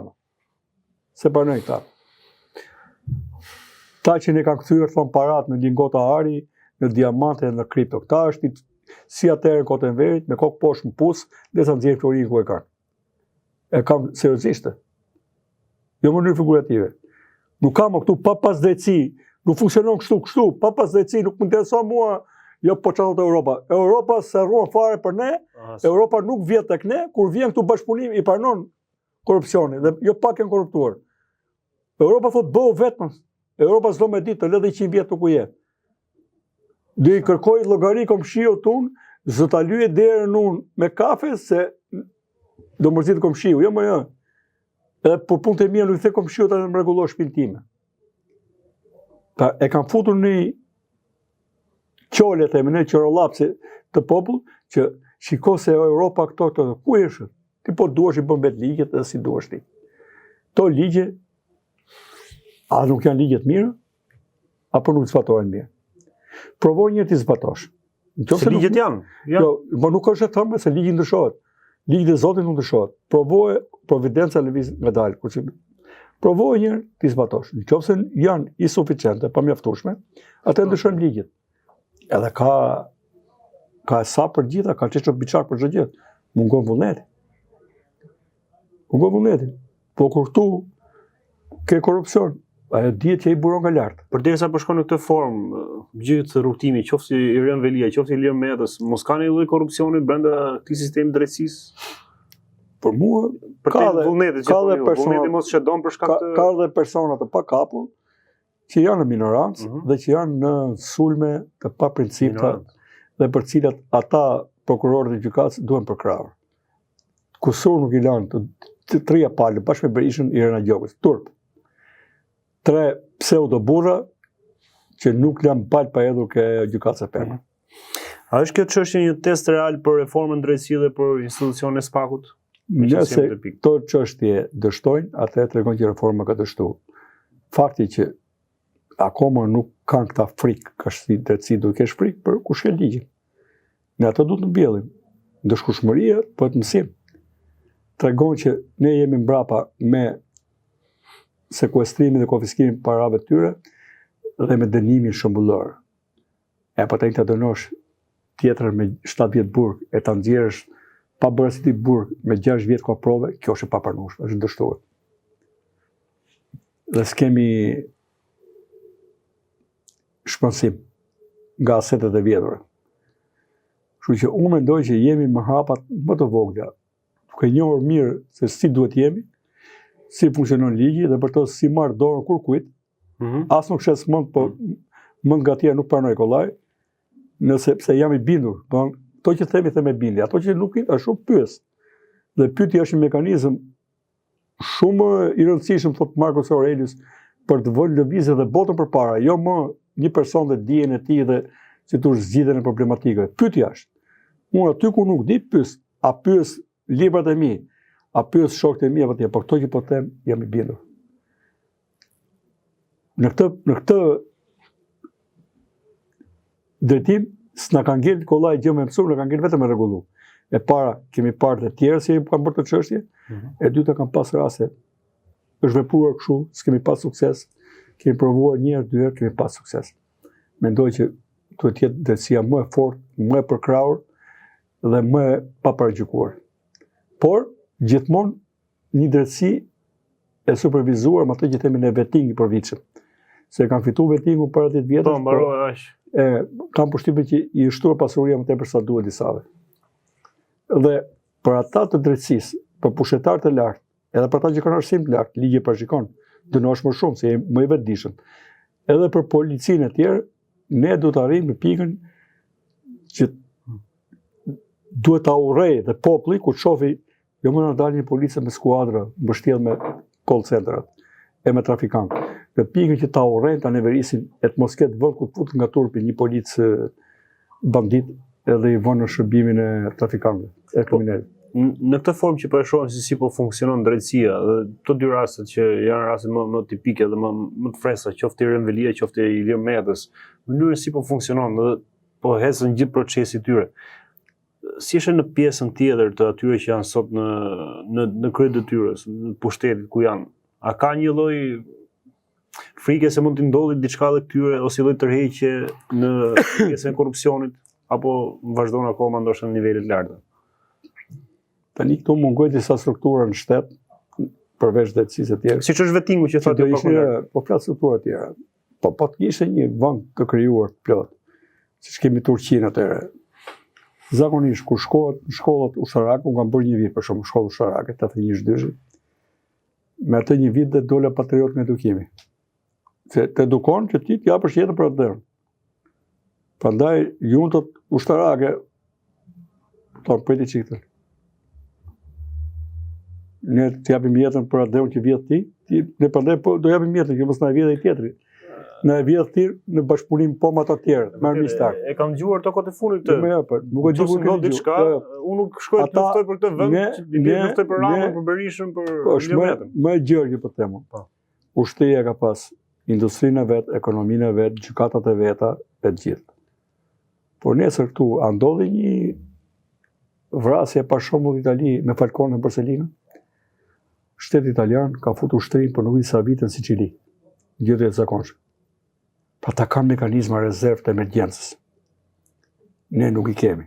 Se pranojnë këta. Ta që ne kanë këthyër thonë parat në lingota ari, në diamante dhe në kripto. Këta është si atërë në kotën verit, me kokë poshë në pusë, dhe sa nëzirë florin ku e kanë. E kam seriosishtë. Jo më në figurative. Nuk kam këtu pa pas drejtësi, nuk funksionon kështu, pa pas drejtësi, nuk më intereson mua, jo po qatot e Europa. Europa se ruan fare për ne, Europa nuk vjet tek ne, kur vjen këtu bashkëpunim i pranon korupcioni, dhe jo pak e në korruptuar. Europa thot bëhu vetëm, Europa s'do me ditë të lëdhe 100 vjetë të ku jetë. Dhe i kërkoj llogari komshiu tunë, zë ta lyje derën unë me kafe, se do mërzit komshiu, jo më jo. Edhe për punë të mija nuk the komshiu të më rregullosh shtëpinë time. Ta e kam futur një qolet e mëne qërolapsi të popull, që shiko se Europa këto ku ishë, ti po duash i bën vetë ligjet edhe si duash ti. To ligje, a nuk janë ligjet mirë, apo nuk zbatohen mirë. Provoj një ti zbatosh. Se ligjet janë? Jo, më nuk është e thëmë se ligji ndryshohet. Ligji dhe Zotit nuk ndryshohet. Provoj providenca lëviz nga dalë. Provoj njërë ti zbatosh. Në qofë se janë insuficiente, pa mjaftueshme, atë ndryshojnë ligjet. Edhe ka e sa për gjitha, ka qeshtë biçak për gjithë. Mungon vullneti. Po kur tu ke korupcion, ajo dihet që i buron nga lartë. Përderisa po shkon në këtë formë, gjithë rrugtimi, qoftë si Iren Velia, qoftë si Ilir Metës, mos ka një lloj korrupsioni brenda këtij sistemi drejtësisë? Për mua ka dhe vullneti mos shëdon për shkak të ka dhe persona të pakapur që janë në minorancë dhe që janë në sulme të paprincipta dhe për cilat ata prokurorët e gjykatës duhen përkrahur. Kusur nuk i lanë të treja palë bashkë me Berishën, Irena Gjokës, turp. 3 pseudo burra që nuk lanë palë pa hedhur ke gjykatës e Pema. A është kjo çështje një test real për reformën drejtësie dhe për institucionin e Spakut? Nëse këto çështje dështojnë, atëherë tregon që reforma ka dështu. Fakti që akoma nuk kanë këta frikë, ka shti drejtësi duke kesh frikë për kush e ligjin. Ne ato duhet të mbjellim. Ndëshkushmëria për të mësim. Tregon që ne jemi mbrapa me sekuestrimin dhe konfiskimin parave të tyre dhe me dënimin shëmbullor. E po të dënosh tjetër me 7 vjet burg e ta nxjerrësh pa bërë si ti burg me 6 vjet ka prove, kjo është e papranueshme, është dështuar. Dhe s'kemi shpërnsim nga asetet e vjetura. Kështu që unë mendoj që jemi më hapat më të vogla, duke njohur mirë se si duhet jemi, si funksionon ligji dhe për të si marrë dorën kur kujt, as nuk shes mend, po mend nga tjerë nuk pranoj kollaj, nëse pse jam i bindur, to që themi me bindje, ato që nuk është shumë pyes. Dhe pyetja është një mekanizëm shumë i rëndësishëm, thot Marcus Aurelius, për të vënë lëvizje dhe botën përpara, jo më një person dhe dijen e tij dhe si tu zgjidhjen e problematikave. Pyetja është, unë aty ku nuk di pyes, a pyes librat e mi, a pyes shokët e mi apo ti, por këto që po them jam i bindur. Në këtë drejtim s'na kanë ngel kollaj gjë më mësuar, na kanë ngel vetëm me rregullu. E para kemi parë të tjerë si kanë bërë të çështje, e dyta kanë pas raste. Është vepruar kështu, s'kemi pas sukses, kemi provuar një herë, dy herë, kemi pas sukses. Mendoj që duhet të jetë drejtësia më e fortë, më e përkrahur dhe më e paparaqykuar. Por gjithmonë një drejtësi e supervizuar me atë që themi ne vetting i përvitshëm. Se kanë fituar vettingun para 10 vjetësh. Po, mbaroi aq. Kam përshtypjen që i shtuar pasuria më tepër sa duhet disave. Dhe për ata të drejtësisë, për pushtetarët e lartë, edhe për ata që kanë arsim të lartë, ligji parashikon, dënohesh më shumë se je më i vetëdijshëm. Edhe për policinë e tjerë, ne duhet të arrijmë në pikën që duhet ta urrej dhe populli kur shofi jo më na dalin një policë me skuadra, mbështjell me call centrat e me trafikantë. Në pikën që ta urrejnë, ta neverisin, et mos ketë vend ku të futet nga turpi një policë bandit edhe i vënë në shërbimin e trafikantëve, e kriminalëve. Në këtë formë që po e shohim se si po funksionon drejtësia, dhe këto dy rastet që janë raste më tipike dhe më të freskëta, qoftë i Renvelia, qoftë i Ilir Metës, mënyrën si po funksionon dhe po hecën gjithë procesi i tyre. Si është në pjesën tjetër të atyre që janë sot në krye detyrës, në pushtetit ku janë? A ka një lloj frike se mund të ndodhi diçka edhe këtyre ose lloj tërheqje në pjesën e korrupsionit apo vazhdon akoma ndoshta në nivele të larta? Tani këtu mungojnë disa struktura në shtet, përveç drejtësisë e tjerë. Siç është vettingu që thotë po flas struktura të tjera. Po të ishte një vend të krijuar plot, siç kemi Turqinë atëherë. Zakonisht kur shkohet në shkollat ushtarake, unë kam bërë një vit për shkak shkollë ushtarake, 81-2. Me atë një vit dhe dole patriot në edukimi. Se të edukon që ti t'japësh jetën për atë. Prandaj juntat ushtarake thonë priti çiktë. Ne t'japim jetën për atë që vjet ti, ne prandaj po do japim jetën që mos na vjedhë ai tjetri. Na vjedh ti në bashkëpunim po me ata të tjerë, me armiqtar. E kam dëgjuar to kote fundit këtë. Nuk e di ku ka diçka, unë nuk shkoj të luftoj për këtë vend, ne luftoj për Ramën, për Berishën, për Ilir. Më e gjerë që po them. Ushtria ka pas industrinë e vet, ekonominë e vet, gjykatat e veta, e gjithë. Por nesër këtu a ndodhi një vrasje pa shembull në Itali me Falcone në Barcelonë? Shteti italian ka futur ushtrin për nuk di sa vite në Sicili. Gjë e zakonshme. Pa ta kanë mekanizma rezervë të emergjencës. Ne nuk i kemi.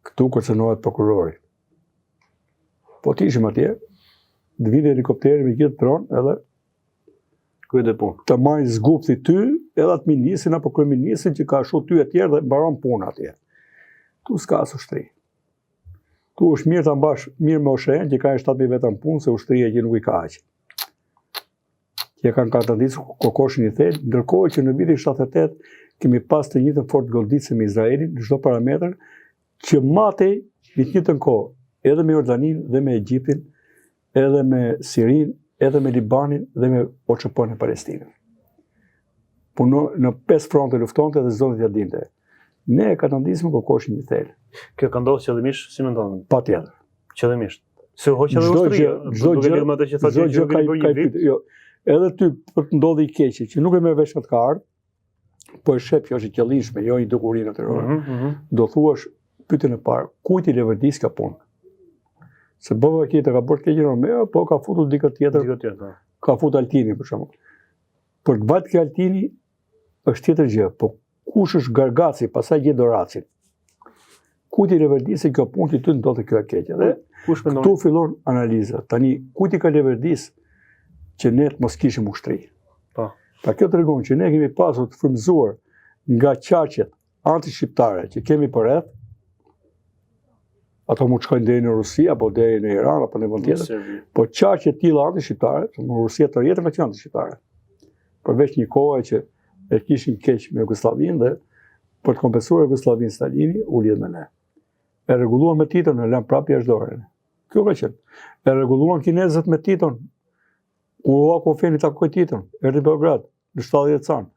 Këtu kërcënohet prokurori. Po t'ishim atje, të vide helikopteri me gjithë dronë edhe kujt e punë. Të marrë zgupthi ty edhe atë ministrin apo kryeministrin që ka shu ty atje dhe mbaron punë atje. Tu s'ka as ushtri. Tu është mirë ta mbash mirë me Oshen që ka 7.000 vetëm punë se ushtria që nuk i ka aq. Që kanë katërdisë kokoshin i thellë, ndërkohë që në vitin 78 kemi pas të njëjtën fort goditse me Izraelin në çdo parametër që matej në të njëjtën kohë, edhe me Jordaninë dhe me Egjiptin, edhe me Sirinë, edhe me Libanin dhe me OÇP-n e Palestinës. Puno në 5 fronte luftonte dhe zonë t'ia dinte. Ne e katërdisëm kokoshin i thellë. Kjo ka ndodhur qëllimisht, si mendon? Patjetër. Qëllimisht. Se hoqë edhe ushtria, duke lidhur me atë që thotë që vjen për një vit. Jo. Edhe ty për të ndodhi i keqe, që nuk e merr vesh me të ardhur, po e shep që është i qëllimshme, jo një dukurinë terrore. Do thuash pyetjen e parë, kujt i levërdis ka punë? Se bëva këtë ka bërë keqë Romeo, po ka futur dikë tjetër. Ka futur Altini për shembull. Për të bajtë Altini është tjetër gjë, po kush është Gargaci, pastaj gjet Doracin. Kujt i levërdis kjo punë që ty ndodhte kjo e keqe? Dhe këtu fillon analiza. Tani kujt i ka levërdis që ne të mos kishim ushtri. Pa kjo tregon që ne kemi pasur të frymëzuar nga qaqet anti-shqiptare që kemi përreth, ato mund të shkojnë deri në Rusi, apo deri në Iran, apo në vend tjetër, po qaqet tilla anti-shqiptare, në Rusia të rjetën nga anti-shqiptare. Përveç një kohe që e kishin keq me Jugosllavinë dhe për të kompensuar Jugosllavinë Stalini u lidh me ne. E rregulluan me Titon, e lën prapë jashtë dorën. Kjo ka qenë. E rregulluan kinezët me Titon, Kur u Kofeni takoi titën, erdhi Beograd në 70 canë.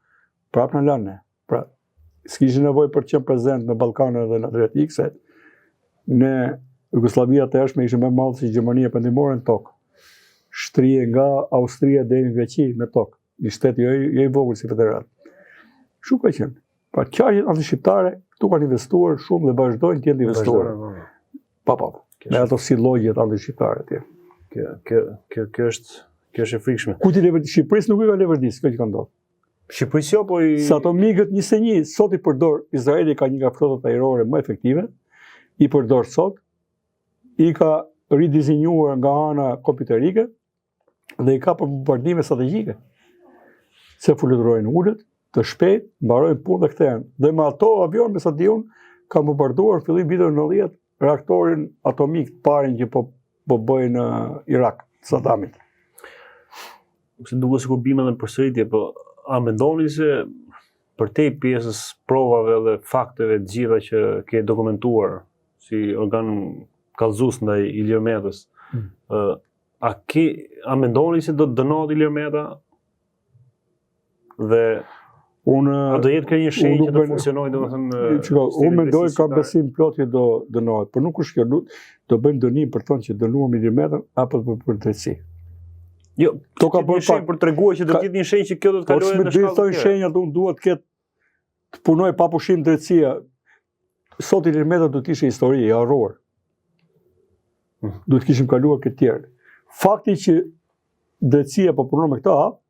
Prap në lanë ne. Pra, s'kishte nevojë për të qenë prezent në Ballkanë dhe në Adriatik, se ne Jugosllavia të jashtme ishte më e madhe se Gjermania Perëndimore në tokë. Shtrije nga Austria deri në Greqi me tokë. Një shtet jo i vogël si federat. Kështu ka qenë. Pra qarjet antishqiptare këtu kanë investuar shumë dhe vazhdojnë të jenë investuar. Pa. Me ato si logjet antishqiptare atje. Kjo është e frikshme. Ku ti Shqipërisë nuk i ka leverdis, kjo që ka ndodhur. Shqipërisë jo, po i... Sa ato migët 21, sot i përdor, Izraeli ka një nga flotat ajrore më efektive, i përdor sot, i ka ridizinjuar nga ana kompjuterike dhe i ka për bombardime strategjike. Se fluturojnë ulët, të shpejt, mbarojnë punë dhe kthehen. Dhe me ato avion, me sa diun, ka bombarduar fillim vitit 90 reaktorin atomik të parin që po bëjnë në Irak, Saddamit. Se duke sikur bime dhe përsëritje, po a mendoni se përtej pjesës provave dhe fakteve të gjitha që ke dokumentuar si organ kallëzues ndaj Ilir Metës, a mendoni se do të dënohet Ilir Meta dhe a do jetë kjo një shenjë që do funksionojë, domethënë unë mendoj ka besim plot që do dënohet, por nuk është kjo, do bëjmë dënim për thënë që dënuam Ilir Metën apo për drejtësi. Jo, to ka bërë shenjë për treguar që do të jetë një shenjë që kjo do të kalojë në shkallë të tjera. Shenjat duhet të punoj pa pushim drejtësia. Sot Ilir Meta do të ishte histori e harruar. Do të kishim kaluar këtë tjerë. Fakti që drejtësia po punon me këtë hap,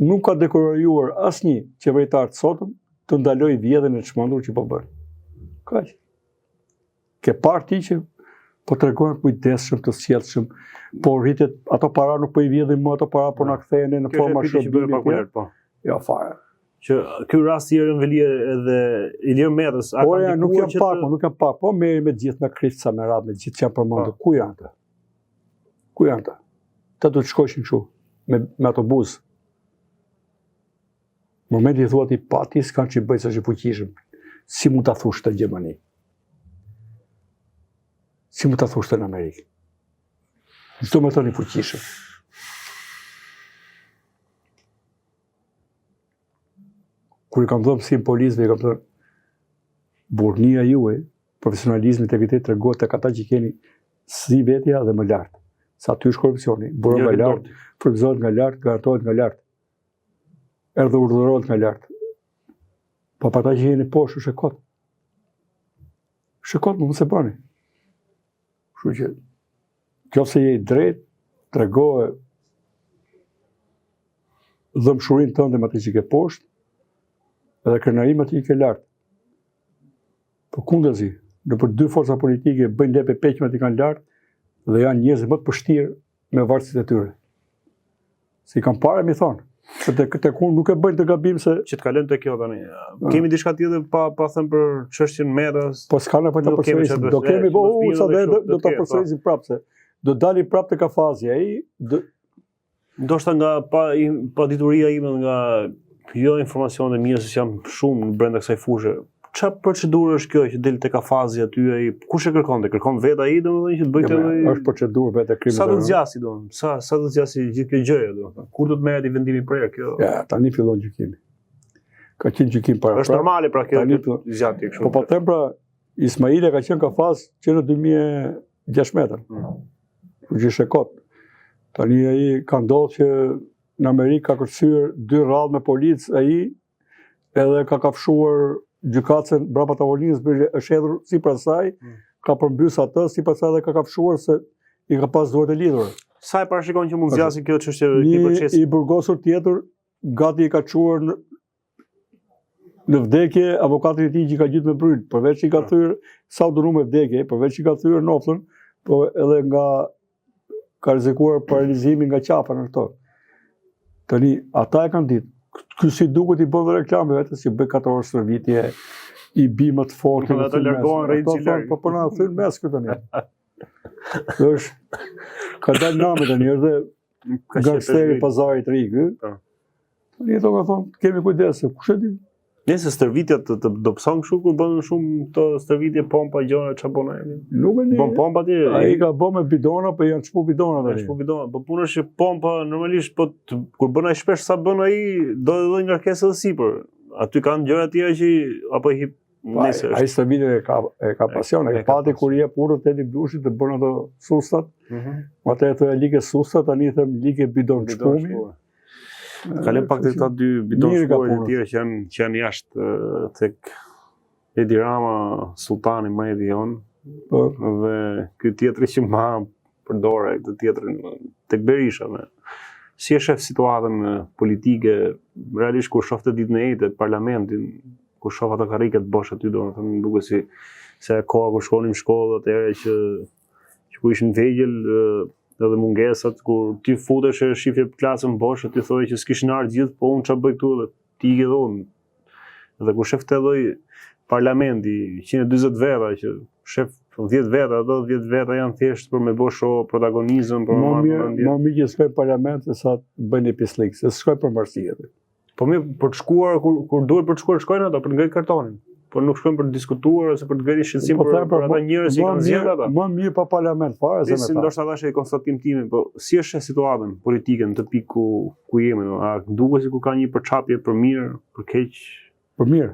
nuk ka dekoruar asnjë qeveritar të sotëm të ndalojë vjedhjen e çmendur që po bën. Kaq. Ke parti që po tregojnë kujdesshëm, të sjellshëm, po rritet ato para nuk po i vjedhin më ato para, po na kthehen në forma shërbimi po. Jo fare. Që ky rast i Velia edhe Ilir Metës a kanë nuk janë pak, po me gjithë me Krifca, me radhë, me gjithë që janë përmendur. Ku janë ata? Ku janë ata? Ta do të shkojnë kështu me autobus. Në momentin i thua ti pati s'kan që bëjë sa që fuqishëm. Si mund ta thush të Gjermani? Si mund ta thush të në Amerikë? Çdo më thoni fuqishëm. Kur i kam dhënë si policëve, i kam thënë burrnia juaj, profesionalizmi tek vetë tregohet tek ata që keni si vetja dhe më lart. Sa aty është korrupsioni, buron nga lart, frymëzohet nga lart, garantohet nga lart. Erdhë urdhërohet nga lart. Po ata që jeni poshtë është kot. Shikot mund se bëni. Kështu që nëse je i drejt, tregoje dhëmshurinë tënde me atë që ke poshtë, edhe krenarinë me atë që ke lart. Po kundazi, nëpër dy forca politike bëjnë lepe peq me atë që kanë lart dhe janë njerëz më të përshtirë me varësitë e tyre. Si kanë parë mi thonë, tek unë nuk e bëjnë të gabim se që të kalojmë te kjo tani. Kemi diçka tjetër pa thënë për çështjen Metës. Po s'ka nevojë ta përsërisim. Do kemi sa do ta përsërisim prapse. Do dali prapë te kafazi ai. Ndoshta nga pa dituria ime nga jo informacione mira se jam shumë brenda kësaj fushë. Çfarë procedurë është kjo që del te kafazi aty ai? Kush e kërkon? Kërkon vetë ai domethënë që të bëjë këtë? Është procedurë vetë kriminale. Sa do të zgjasë domethënë? Sa do të zgjasë gjithë kjo gjë domethënë? Kur do të merret vendimi për kjo? Ja, tani fillon gjykimi. Ka qenë gjykim para. Është normale pra kjo zgjatje kështu. Po them pra Ismaili ka qenë kafaz që në 2016. Gjithë kot. Tani ai ka ndodhur që në Amerikë ka kërcyer 2 radhë me policë ai edhe ka kafshuar gjykatën brapa tavolinës, është hedhur sipër saj, ka përmbys atë sipas saj dhe ka kafshuar se i ka pas duart e lidhura. Sa e parashikon që mund zgjasë kjo çështje ky proces? I burgosur tjetër gati i ka çuar në vdekje avokatin e tij që ka gjetur me bryl, përveç i ka thyer sa u dënuar me vdekje, përveç i ka thyer noftën, po edhe nga ka rrezikuar paralizimin nga qapa në këto. Tani ata e kanë ditë. Ky si duket i bën reklamë vetë si bëj 4 orë shërbitje i bimë të fortë. Ata largohen rrejtë. Po na thyn mes këtu tani. Është ka dalë namë tani edhe gangsteri pazarit të ri ky. Tani do të thonë kemi kujdes, kush e di? Nëse stërvitjet të dobëson kështu kur bën shumë të stërvitje pompa gjëra çfarë bën ai? Nuk e di. Bën pompa ti. Ai ka bën me bidona, po janë çfu bidona tani. Çfu bidona, po puna është që pompa normalisht po kur bën ai shpesh sa bën ai do të dhënë ngarkesë edhe sipër. Aty kanë gjëra të tjera që apo i nëse ai stërvitje e ka pasion, e pati kur jep urrë te blushit të bën ato sustat. Atë ato ligë sustat tani them ligë bidon çpumi. Kalem pak të këta dy bidon shkuarit të tjera që janë jashtë tek Edi Rama, Sultani Mehdi jon, dhe ky tjetri që ma përdore, këtë tjetrin tek Berisha. Si e shef situatën politike, realisht kur shoh të ditën e ejtë, parlamentin, kur shoh ato karriket bosh aty, do të thënë duket se koha kur shkonim në shkollë, atëherë që kur ishin vegjël, edhe mungesat, kur ti futesh e shifje klasën bosh, ti thoje që s'kishin ardhur gjithë, po unë ç'a bëj këtu dhe ti i ke dhënë. Dhe kur shef të lloj parlamenti, 140 veta, që shef 10 veta, ato 10 veta janë thjesht për me bë show protagonizëm, për më mirë që s'ka parlament se sa bëjnë pislik, se s'shkoj për marrësie. Po mirë, për të shkuar kur duhet për të shkuar shkojnë ato për të ngritur kartonin. Po nuk shkojnë për të diskutuar ose për të ngritur shqetësim për ata njerëz që kanë zgjedhur ata. Më mirë pa parlament fare se me ta. Ndoshta tash e konstatim timin, po si është situata politike në të pikë ku jemi, a duket sikur ka një përçapje për mirë, për keq? Për mirë.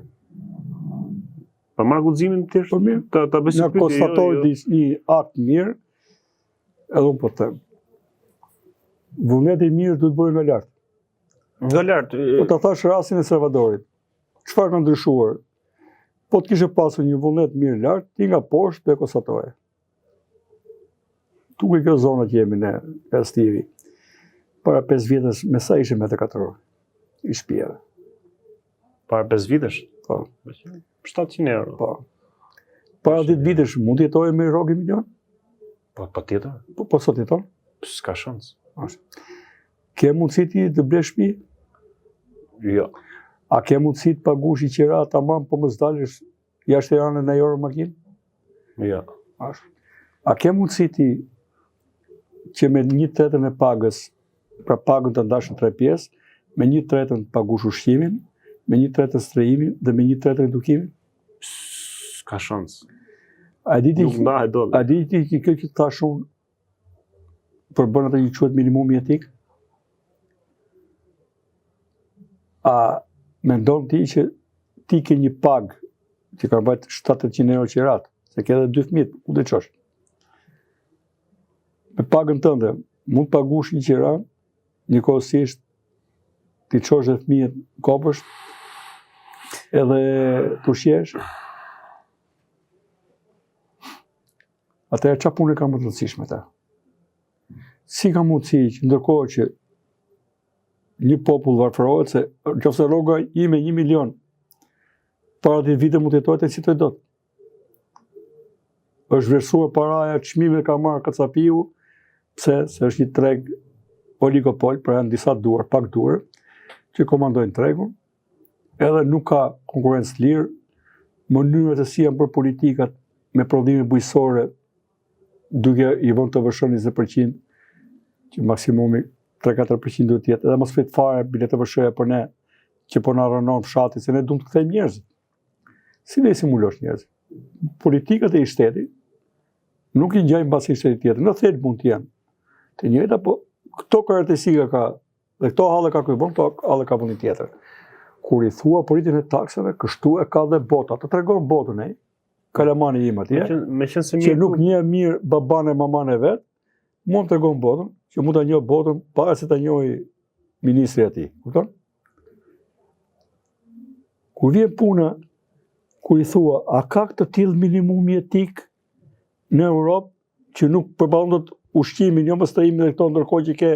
Pa marrë guximin thjesht për mirë. Ta bëj pyetje. Ne konstatojmë një akt mirë, edhe unë po them. Vullneti i mirë duhet bërë nga lart. Nga lart. Po ta thash rastin e Salvadorit. Çfarë ka ndryshuar? Po të kishe pasur një vullnet mirë lart, ti nga poshtë do e konstatoje. Tukë kjo zona që jemi ne, Estivi. Para 5 vjetësh me sa ishte metë katror? I shtëpia. Para 5 vitesh? Po. 700 euro. Po. Para 10 vitesh mund të jetoje me rrogi milion? Po patjetër. Po sot jeton? S'ka shans. Ke mundësi ti të blesh shtëpi? Jo. A ke mundësi të pagush i qira tamam po mos dalësh jashtë Tiranës në orë makinë? Jo. A ke mundësi ti që me 1/3 e pagës, pra pagën të ndash në 3 pjesë, me 1/3 të pagush ushqimin, me 1/3 strehimin dhe me 1/3 edukimin? S'ka shans. Nuk ndahet dot. A di ti që kjo që thash unë për bën atë që quhet minimumi etik? A mendon ti që ti ke një pagë që ka bëjt 700 euro qirat, se ke edhe 2 fëmijë, ku do të çosh? Me pagën tënde, mund të pagush një qira, njëkohësisht ti çosh dhe fëmijët kopësht, edhe të ushqesh. Atëherë çfarë pune ka më të rëndësishme ta? Si ka mundësi që ndërkohë që një popull varfërohet se nëse rroga ime 1 milion para 10 vite mund të jetojë si të dot. Është vlerësuar paraja, çmimet ka marrë kacapiu, pse se është një treg oligopol, pra janë disa duar, pak duar, që komandojnë tregun, edhe nuk ka konkurrencë të lirë, mënyrat e si janë bërë politikat me prodhime bujqësore, duke i vënë të vëshon 20%, që maksimumi 3-4% duhet jetë, edhe mos flet fare biletë vëshëja për ne, që po na rënon fshati, se ne duhet të kthejmë njerëzit. Si ne simulosh njerëzit? Politikat e i shteti nuk i ngjajnë mbas i shtetit tjetër, në thelb mund të jenë. Të njëjta, po këto karakteristika ka, dhe këto halle ka ky vend, këto halle ka vendi tjetër. Kur i thua politin e taksave, kështu e ka dhe bota, të tregon botën e kalamani im atje, që nuk njeh mirë baban e maman e vet, mund të tregon botën, që mund të njohë botën para se ta njohë ministri ati. Kupton? Kur vjen puna, kur i thua, a ka këtë tillë minimumi etik në Europë, që nuk përballon dot ushqimin, jo mos trajimi dhe këto, ndërkohë që ke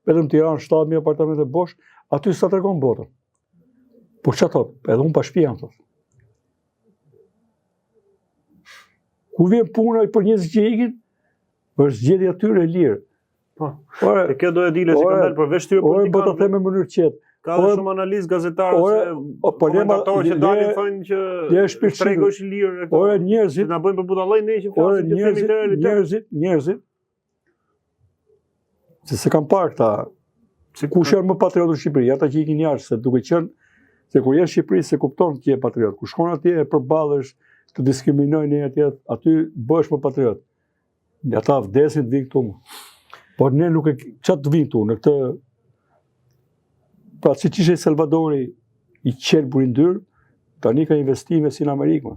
vetëm Tiranë 7.000 apartamente bosh, aty sa tregon botën. Po çfarë thot? Edhe unë pa shtëpi jam thot. Kur vjen puna për njerëzit që ikin, është zgjedhja e tyre e lirë. Po. Te kjo do e dile që kanë dalë përveç tyre politikanëve. Po ta them me mënyrë qetë. Ka dhe shumë analizë gazetarë se komentatorë që dalin thonë që tregu është i lirë. Ore njerëzit na bëjnë për budallëj ne që flasin që themi të realitet. Njerëzit se kam parë këta. Kush janë më patriotë në Shqipëri, ata që ikin jashtë, se duke qenë Se kur je në Shqipëri se kupton që je patriot. Kur shkon atje e përballesh të diskriminojnë një atje, aty bëhesh më patriot. Ata vdesin të vinë këtu. Por ne nuk e çat të vinë këtu në këtë. Pra siç ishte Salvadori i qelbur i ndyr, tani ka investime si në Amerikë.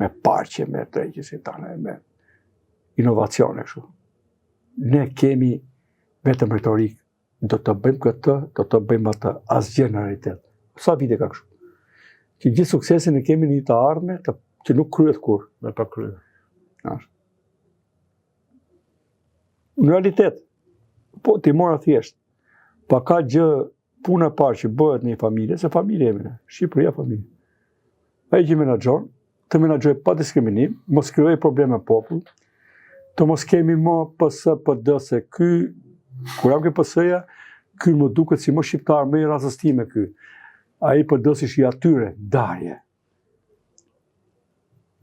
Me parqe, me tregje si tane, me inovacione kështu. Ne kemi vetëm retorik. Do të bëjmë këtë, do të bëjmë atë, asgjë në realitet. Sa vite ka kështu? Që gjithë suksesin e kemi një të ardhme që nuk kryet kur. Me pa kryet. Në realitet, po ti mora thjesht, pa ka gjë puna parë që bëhet një familje, se familje jemi ne, Shqipëria familje. Ai që menaxhon, të menaxhoj pa diskriminim, mos krijoj probleme popull, të mos kemi më PS, PD, se ky kur jam ke PS-ja, ky më duket si më shqiptar, më i razëstime ky. Ai PD-s ishi atyre, darje.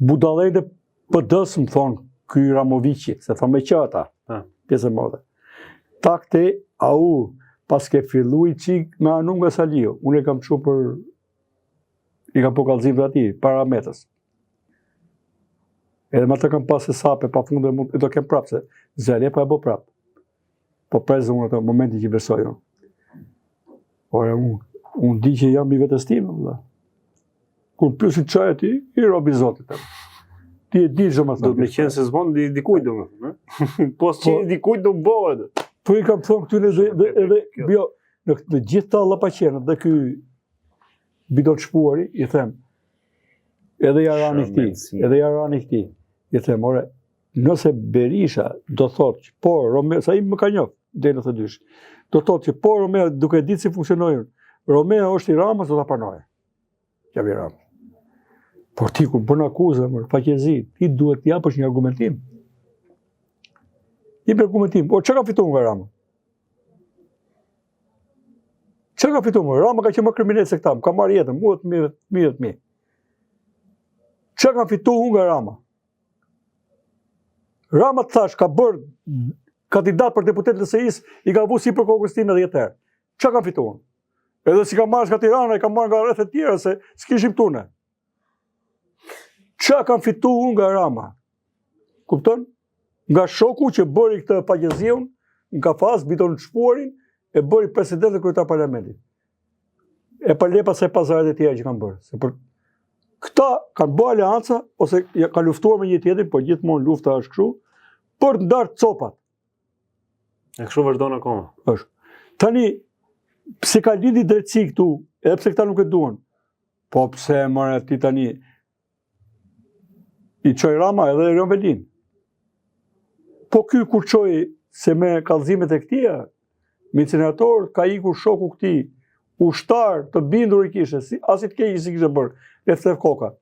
Budallëjtë PD-s më thonë, ky Ramoviqi, se thonë me që ata, pjesë e madhe. Takte, au, pas ke fillu i qik me anu nga Salio. Unë e kam qu për, i kam po kallëzim dhe ati, para metës. Edhe me të kam pas e sape, pa fundë e do kem prapë, se zërje pa e bo prapë. Po prezë unë ato momenti që versoj unë. Ore, unë di që jam i vetës time, vëlla. Kur pjusin qaj ti, i robi zotit. Ti e di që më thëmë. Do të me qenë se zbon dikujt do më thëmë. Po s'qeni dikujt do bëhet. Po i kam thëmë këtyre edhe, në gjithë ta lapaqenët dhe ky bidon shpuari, i them, edhe jarani këti, i them, ore, nëse Berisha do thotë që po, Romeo, sa i më ka njohë, dhe në të dysh, do thotë që po, Romeo, duke ditë si funksionojnë, Romeo është i Ramës, do të panoje. Qëve i Ramës. Por ti, kur bën akuzë, pa qezi, ti duhet t'japësh një argumentim. Një argumentim, o, që ka fitu nga Ramës? Që ka fitu nga? Ramës ka që më kriminal se këta, më ka marrë jetën, muhet mirët mi. Që ka fitu nga Ramës? Rama të thash, ka bërë kandidat për deputet të LSI-s, i ka vu si për kokës time 10 herë. Që ka fituar? Edhe si ka marrë nga Tirana, i ka marrë nga rreth e tjera, se s'kishim tune. Që ka fituar nga Rama? Kupton? Nga shoku që bëri këtë pagjezion, nga fas, biton shpuarin, e bëri president dhe kryetar parlamentit. E pa lepa se pazaret e tjera që kanë bërë. Se për këta kanë bërë aleanca, ose kanë luftuar me një tjetrin, po gjithmonë lufta është kështu, për të ndarë copat. E kështu vazhdon akoma. Është. Tani, pse ka lindi drejtësi këtu, edhe pse këta nuk e duan, po pse mëre ti tani, i qoj Rama edhe Erion Velin. Po ky kur qoj se me kallëzimet e këtia, me incinerator, ka ikur shoku këti, ushtar të bindur i kishe, asit keqë si kishe bërë, e thef koka.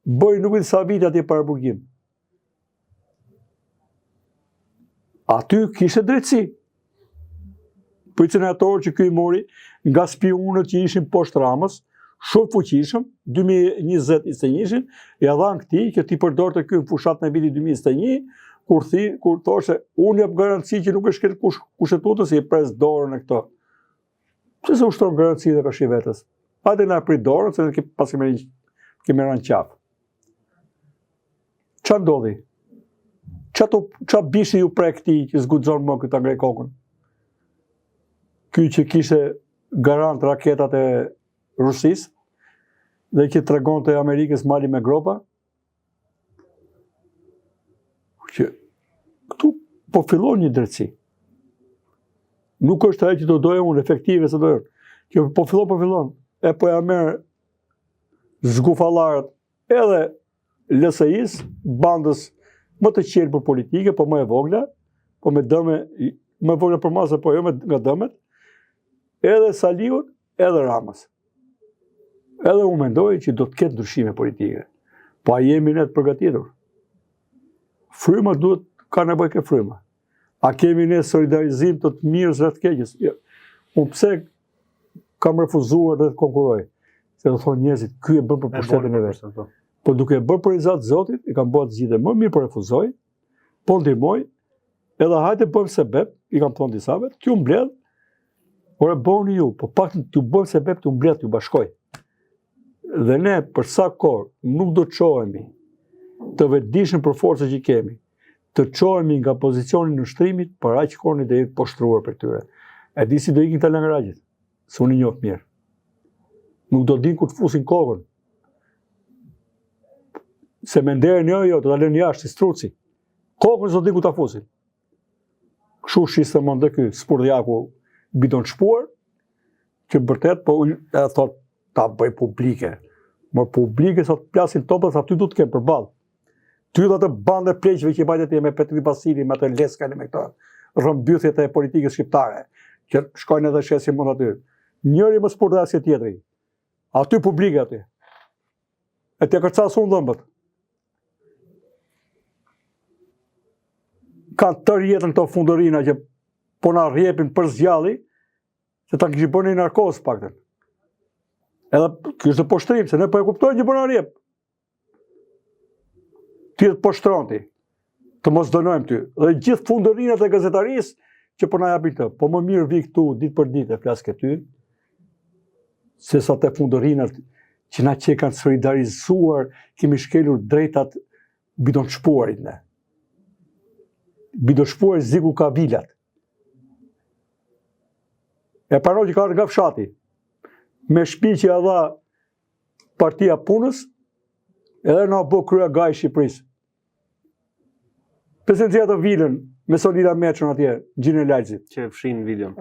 Bëri nuk i sa vite atje para burgim. Aty kishe drejtësi. Për incinerator që ky i mori, nga spionët që ishin poshtë Ramës, shumë fuqishëm, 2021, ja dhanë këti, që ti përdor të ky në fushat në viti 2021, kur thoshe, unë jap garanci që nuk është këtë kushtetutë, si e pres dorën e këto. Pse se ushtron garanci dhe ka shi vetës? Hajde na prit dorën, se ne pas kemi rënë qafë. Qa ndodhi? Qa bishi ju prej këti që zgudzon më këtë ngrej kokën? Ky që kishe garant raketat e Rusis, dhe që tregon të Amerikës mali me gropa, që këtu po fillon një drejtësi. Nuk është ajo që do doja unë, efektive se doja. Që po fillon. E po ja merë zgufalarët edhe LSI-s, bandës më të qelë për politike, po më e vogla, po me dëme, më e vogla për masë, po jo me nga dëmet, edhe Saliut, edhe Ramës. Edhe unë mendoj që do të ketë ndryshime politike. Po a jemi ne të përgatitur? Fryma duhet, ka nevojë ke fryma. A kemi ne solidarizim të të mirës dhe të keqës? Unë pse kam refuzuar dhe të konkuroj? Se do thonë njerëzit, ky e bën për pushtetin e vetë. Po duke e bërë për i zatë Zotit, i kam bërë të zgjidhje më mirë për refuzoj, po ndihmoj, edhe hajde bëjmë sebeb, i kam thonë disave, t'ju mbledh, Ore, bëni ju, po pak t'ju bëjmë se bep t'ju mbledh t'ju bashkoj. Dhe ne, për sa kohë, nuk do të qohemi të vetëdijshëm për forcën që kemi, të qohemi nga pozicioni në shtrimit, për aq kohë dhe jetë poshtruar për tyre. E di si do ikin të langrajit, se unë i njoh mirë. Nuk do din ku të fusin kokën. Se me nderën jo, të dalën jashtë si struci. Kokën s'do din ku ta fusin. Kështu shisë të mëndë ky spurdhjaku bidon shpuar, që vërtet, po e thot, ta bëj publike. Më publike, sa të plasin topët, aty du të kemë përballë. Ty dhe të bandë pleqve që i bajtë ti me Petri Basili, me të leskane me këta rëmbythjet e politikës shqiptare, që shkojnë edhe shesin mund aty. Njëri më spurdhja se tjetri. Aty publike aty. E të kërcas unë dhëmbët. Kanë tërë jetën të fundërina që po na rjepin për zgjalli, se ta kishë bërë një narkos pakten. Edhe kështë poshtrim, se ne po e kuptojnë që po na rjep. Ti të poshtronti, të mos dënojmë ty. Dhe gjithë fundërinat e gazetarisë që po na japin të. Po më mirë vi këtu ditë për ditë e flas këty, se sa të fundërinat që na që kanë solidarizuar, kemi shkelur drejtat bidon shpuarit ne. Bidon shpuarit ziku ka vilat. E paroj që ka nga fshati, me shpi që dha partia punës, edhe na bë krye gaj Shqipërisë. Prezencia të vilën me Solida Meçën atje, gjinë e lajzit. Që fshin videon.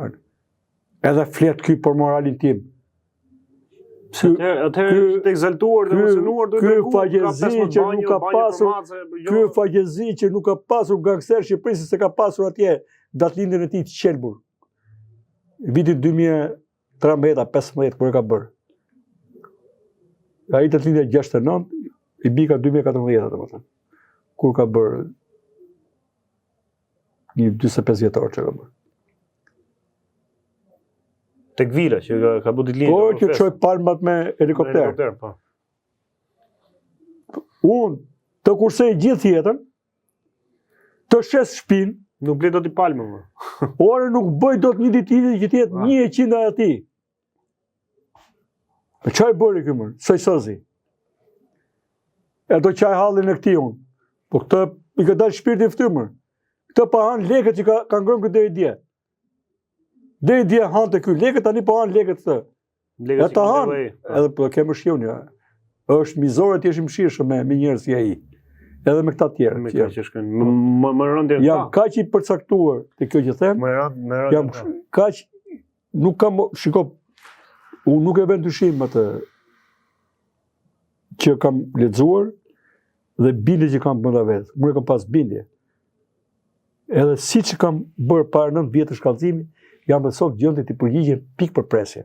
Edhe flet ky për moralin tim. Atëherë është egzaltuar dhe emocionuar, ky fagjezi që nuk ka pasur, ky fagjezi që nuk ka pasur gangster Shqipërisë se ka pasur atje datëlindjen e tij të qelbur. Vitin 2013-15 kur e ka bërë. Ai datëlindja 69 i bika 2014 domethënë. Kur ka bërë një 45 vjetor që ka bërë. Tek vila që ka bërë ditëlindje. Po që çoj palmat me helikopter. Po. Unë të kursej gjithë jetën, të shes shpinë. Nuk ble do t'i palmë, më. Ore nuk bëj do të një ditë që t'jetë 100 e ati. E qaj bëri këmër, saj sëzi. E do qaj hallin e këti unë. Po këtë i ka dalë shpirtin ftymër. Këtë pa hanë leket që ka ngrënë këtë dhe i dje. Dhe i dje hanë të kjo leket, tani pa hanë leket të. E ta hanë, edhe për kemë shqion, ja. është mizore të jeshim shirëshë me njerës si ai. Edhe me këta tjerë. Me këta që shkojnë. Më rëndin jam kaq i përcaktuar të kjo që them. Jam kaq nuk kam shiko, unë nuk e vend dyshim atë që kam lexuar dhe bindje që kam brenda vetes. Unë kam pas bindje. Edhe siç kam bërë para 9 vjetësh shkallëzimi, jam dhe sot gjendje të përgjigjem pikë për presje.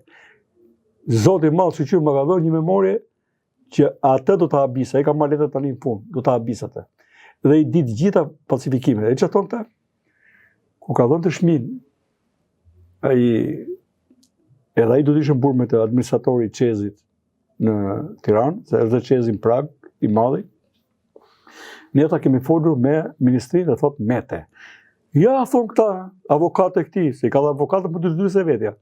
Zoti i madh shqyr më ka dhënë një memorie që atë do të habisa, e ka marrë tani në fund, do të habisa atë. Dhe i di të gjitha falsifikimet. E që thonë këta? Ku ka dhënë të shmin, edhe ai do të ishte burr me të administratori i Çezit në Tiranë, se edhe Çezi në Prag, i madhi. Ne ata kemi folur me ministrinë dhe thotë mete. Ja, thonë këta, avokatë e këtij, se ka dhe avokatë për 22 se vetja.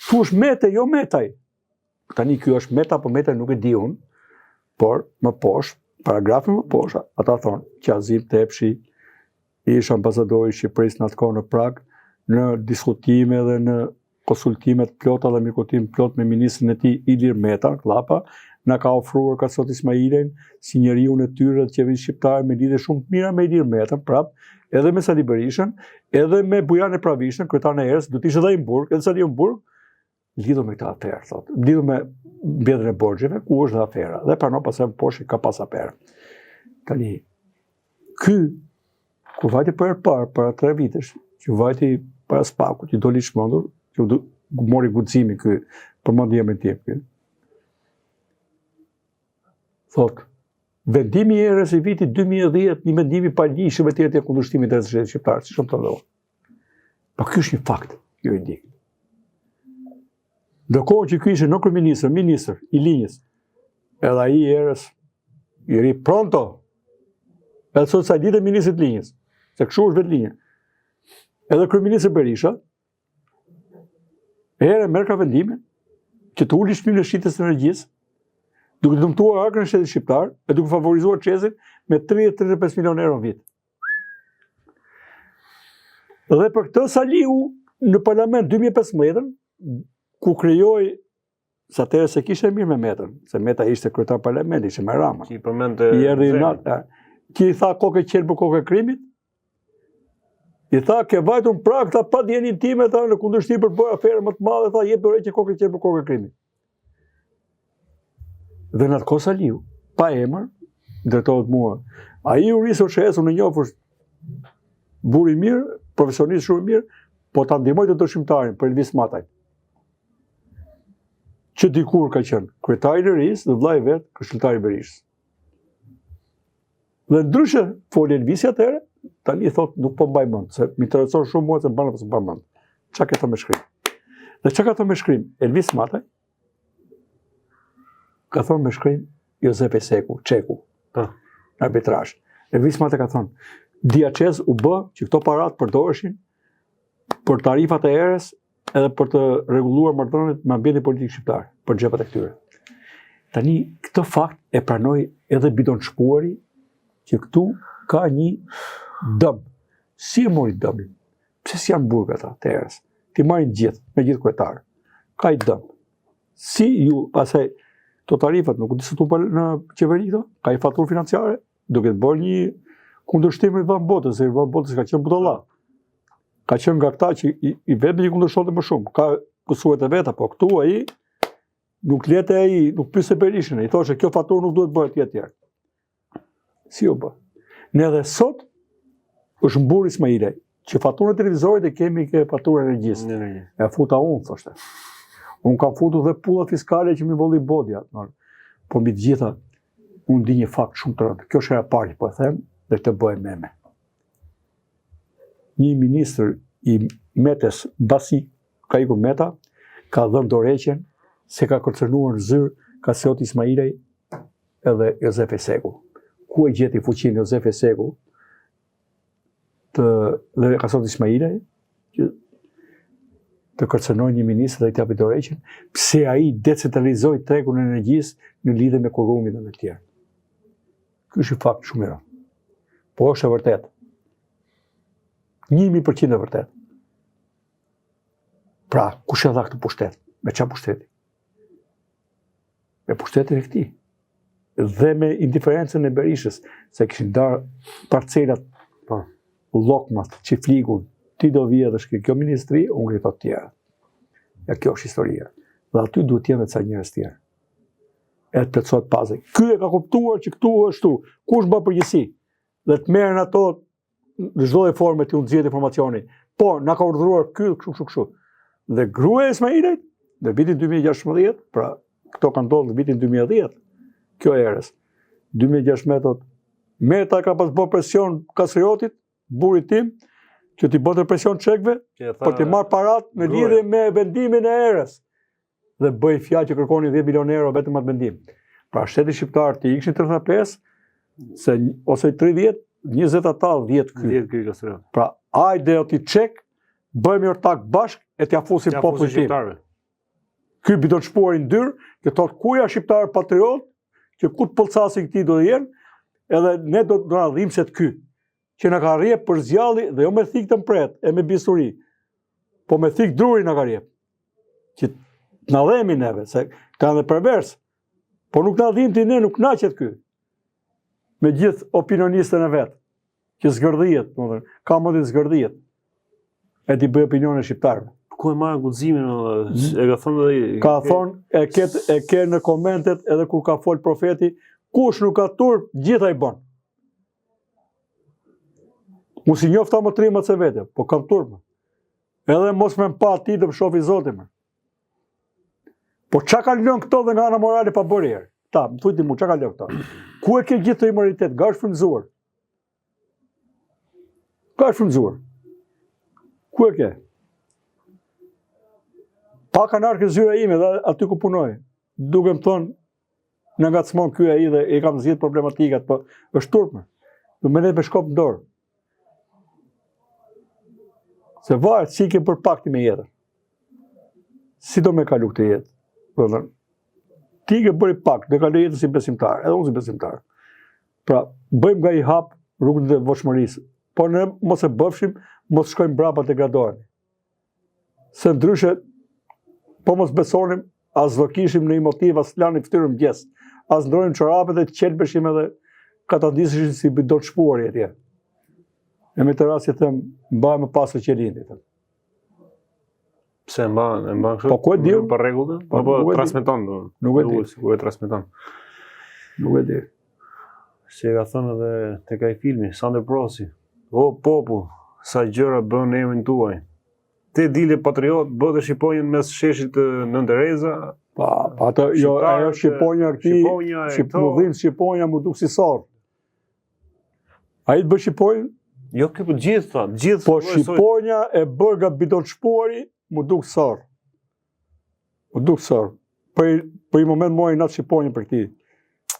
Thush mete, jo metaj. Tani kjo është meta, po meta nuk e di unë, por më poshtë, paragrafin më poshtë, ata thonë, Qazim Tepshi, ish ambasadori i Shqipërisë në atë kohë në Prag, në diskutime dhe në konsultimet plota dhe mirëkuptim plot me ministrin e tij Ilir Meta, Klapa, na ka ofruar ka sot Ismailin si njeriu në tyre të qeverisë shqiptare me lidhje shumë të mira me Ilir Meta, prap, edhe me Sali Berishën, edhe me Bujane Pravishën, kryetarin e erës, do të ishte edhe në Burg, edhe Sali në Burg, lidhur me këtë aferë, thotë. Lidhur me mbledhjen e borxheve, ku është dhe afera. Dhe pranon pastaj poshtë ka pas aferë. Tani ky kur vajti për herë parë para 3 vitesh, që vajti para Spakut, që doli shmendur, që mori guximin ky, përmendi emrin tim ky. Thotë, vendimi i erës i vitit 2010, një vendim i paligjshëm e tjetër të kundërshtimit të shtetit shqiptar, si shumë të ndodh. Po ky është një fakt, jo indik. Ndërkohë që ky ishte në kryeministër, ministër i linjës, edhe ai i erës i ri pronto. Edhe sot sa ditë ministri i linjës, se kështu është vetë linja. Edhe kryeministri Berisha Herë merr ka vendimin që të uli shpinë e shitjes së energjisë, duke dëmtuar agrën e shtetit shqiptar e duke favorizuar ÇEZ-in me 30-35 milionë euro në vit. Dhe për këtë Saliu në parlament 2015, ku krijoi, sa atëherë se kishte mirë me Metën, se Meta ishte kryetar parlamenti, ishte me Rama. Që i përmend I erdhi natë, që i tha kokë qelë për kokë krimit, i tha ke vajtur në prag, tha pa djenin time, tha në kundërshtim për bërë aferë më të madhe, tha jep dorë që kokë qelë për kokë krimit. Dhe në atë kohë Saliu, pa emër, ndërtohet mua. Ai u risur shesu në njofër buri mirë, profesionist shumë mirë, po ta ndihmoj të dëshimtarin për Elvis Mataj. Që dikur ka qenë kryetari i Lirisë dhe vllai vet, këshilltari i Berishës. Dhe ndryshe foli Elvisi atëherë, tani thot nuk po mbaj mend, se më intereson shumë mua se bën apo s'bën mend. Çka ka thënë me shkrim? Dhe çka ka thënë me shkrim? Elvis Mataj ka thënë me shkrim Josef Eseku, Çeku, arbitrazh. Elvis Mataj ka thënë dia ÇEZ u bë që këto parat përdoreshin për tarifat e erës edhe për të rregulluar marrëdhëniet me ambientin politik shqiptar, për xhepat e këtyre. Tani këtë fakt e pranoi edhe Bidon Shpuari, që këtu ka një dëm. Si e mori dëmin? Pse si janë burg ata të erës? Ti marrin gjithë, me gjithë kryetar. Ka i dëm. Si ju pasaj to tarifat nuk u diskutuan në qeveri këto? Ka i faturë financiare, duke të bërë një kundërshtim me Ivan Botës, se Ivan Botës ka qenë butolla. Ka qenë nga këta që i vetë një kundërshtonte më shumë. Ka kësuet e veta, po këtu ai nuk lete ai, nuk pyese Berishën, i thoshe kjo faturë nuk duhet bëhet tjetër. Si u bë? Ne edhe sot është mbur Ismailaj, që faturën e televizorit e kemi ke faturën e energjisë. E futa unë, thoshte. Unë kam futur dhe pulla fiskale që mi volli bodja. Po mbi të gjitha, unë di një fakt shumë të rëndë. Kjo është e parë, po e them, dhe të bëhe meme. Një ministër i Metes, mbasi ka ikur Meta, ka dhënë dorëheqjen se ka kërcënuar në zyrë Kasioti Ismailaj edhe Josef Eseku. Ku e gjeti fuqinë Josef Eseku dhe Kasioti Ismailaj të kërcënojë një ministër dhe i t'japi dorëheqjen, pse ai decentralizoi tregun e energjisë në lidhje me kurrumin dhe me të tjerë. Ky është fakt shumë i rëndë. Po është e vërtet. 1000% e vërtet. Pra, kush e dha këtë pushtet? Me çfarë pushteti? Me pushtetin e këtij. Dhe me indiferencën e Berishës, se kishin darë parcelat, llokmat, çifligun, ti do vije dhe shkri kjo ministri, unë grito të tjera. Ja, kjo është historia. Dhe aty duhet jenë dhe ca njerëz tjerë. E të plotësohet pazi. Ky e ka kuptuar që këtu është tu. Kush bë përgjegjësi? Dhe të merren ato në çdo formë të nxjerrë informacioni. Po, na ka urdhëruar ky kështu. Dhe gruaja e Ismailait në vitin 2016, pra këto kanë ndodhur në vitin 2010, kjo erës. 2016 Meta ka pas bërë presion Kastriotit, burit tim, që t'i bënte presion çekve për t'i marrë parat në lidhje me vendimin e erës. Dhe bëj fjalë që kërkonin 10 milionë euro vetëm atë vendim. Pra shteti shqiptar t'i ikshin 35, ose 30, 20 ata, 10 ky. 10 ky Kastriot. Pra hajde o ti çek, bëjmë ortak bashk e t'ja fusim popullin tim. Ky Bidon Shpuari ndyr, që thot kuja shqiptar patriot, që ku të pëllcasin këti do të jenë, edhe ne do të na dhimbse të ky, që na ka rrjep për zjalli dhe jo me thik të mpret, e me bisturi, po me thik druri na ka rrjep. Që na dhemi neve, se ka dhe pervers, po nuk na dhimti ne, nuk naqet ky. Me gjithë opinionistën e vetë, që zgërdhijet, ka më të zgërdhijet, e t'i bëj opinione shqiptarëve. Ku e marrë guximin, e ka thënë dhe... Ka thonë, e ke në komentet, edhe kur ka folë profeti, kush nuk ka turp, gjitha i bën. Mu si njofta më trimat se vete, po kam turp. Edhe mos me mpa ti të më shofi zotin. Po qa ka lënë këto dhe nga ana morale pa bërë herë? Ta, më thujti mu, qa ka lënë këto? Ku e ke gjithë të imoritet? Ga është frymzuar? Ka është frymzuar? Ku e ke? Pa ka narkë zyra ime dhe aty ku punoj. Duke më thonë, në nga të smon kjo e i dhe i kam zhjetë problematikat, po është turpë. Nuk me ne me shkop në dorë. Se varë, si ke për pakti me jetër. si do me kalu këtë jetë. Ti ke bëri pak, me kalu jetën si besimtar, edhe unë si besimtar. Pra, bëjmë nga i hap rrugën e devotshmërisë. Po ne mos e bëfshim, mos shkojmë brapa të gradohemi. Se ndryshe, po mos besonim, as do kishim në i motiv, as lanim fytyrën mëngjes, as ndrojmë çorapet e qelbeshim edhe ka ta ndisëshim si bidon shpuari atje. E me të rast që them, mbajmë pasë qelindit. Pse mban kështu? Po ku e di? Për rregull? Po transmeton. Nuk e di. Ku e transmeton? Nuk e di. Si e ka thënë edhe tek ai filmi, Sander Prosi. O popull, sa gjëra bën në emrin tuaj. Ti dile patriot, bëte Shqiponjën mes sheshit Nën Tereza. Pa, ato jo, ajo Shqiponja këti, Shqipëmudhim Shqiponja mu duk si sorë. A i të bë Shqiponjën? Jo, këpë gjithë, tha, gjithë. Po Shqiponja e bërë nga bidon shpuari, mu duk sorë. Mu duk sorë. Për i moment mojë natë Shqiponjën për këti.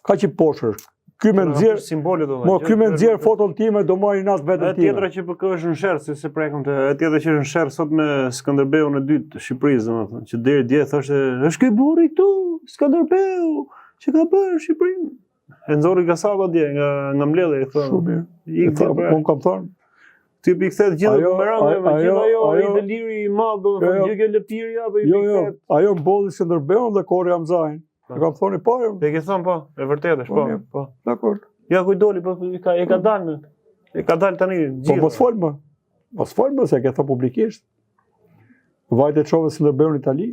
Ka që poshër. Ky me nxjerr foton time do marrë natë vetëm time. Tjetra që PK është në sherr, se prekëm të tjetra që është në sherr sot me Skënderbeun e dytë të Shqipërisë, domethënë, që deri dje thoshte, "Është ky burri këtu, Skënderbeu, që ka bërë Shqipërinë." E nxorri Gasalla dje nga mbledhja, i thonë. Shumë mirë. Unë kam thënë. Ti i kthet gjithë bumerangë, me gjithë ajo i deliri i madh, domethënë, gjë që lëpiri apo i kthet. Ajo mbolli Skënderbeun dhe Korri Hamzajin. E kam thonë parë. Te ke thënë po, e vërtetë është po. Po. Dakor. Ja ku doli, po e ka dalë. E ka dalë tani gjithë. Po mos fol më. Mos fol më se e ke thënë publikisht. Vajte çove Skënderbeun në Itali.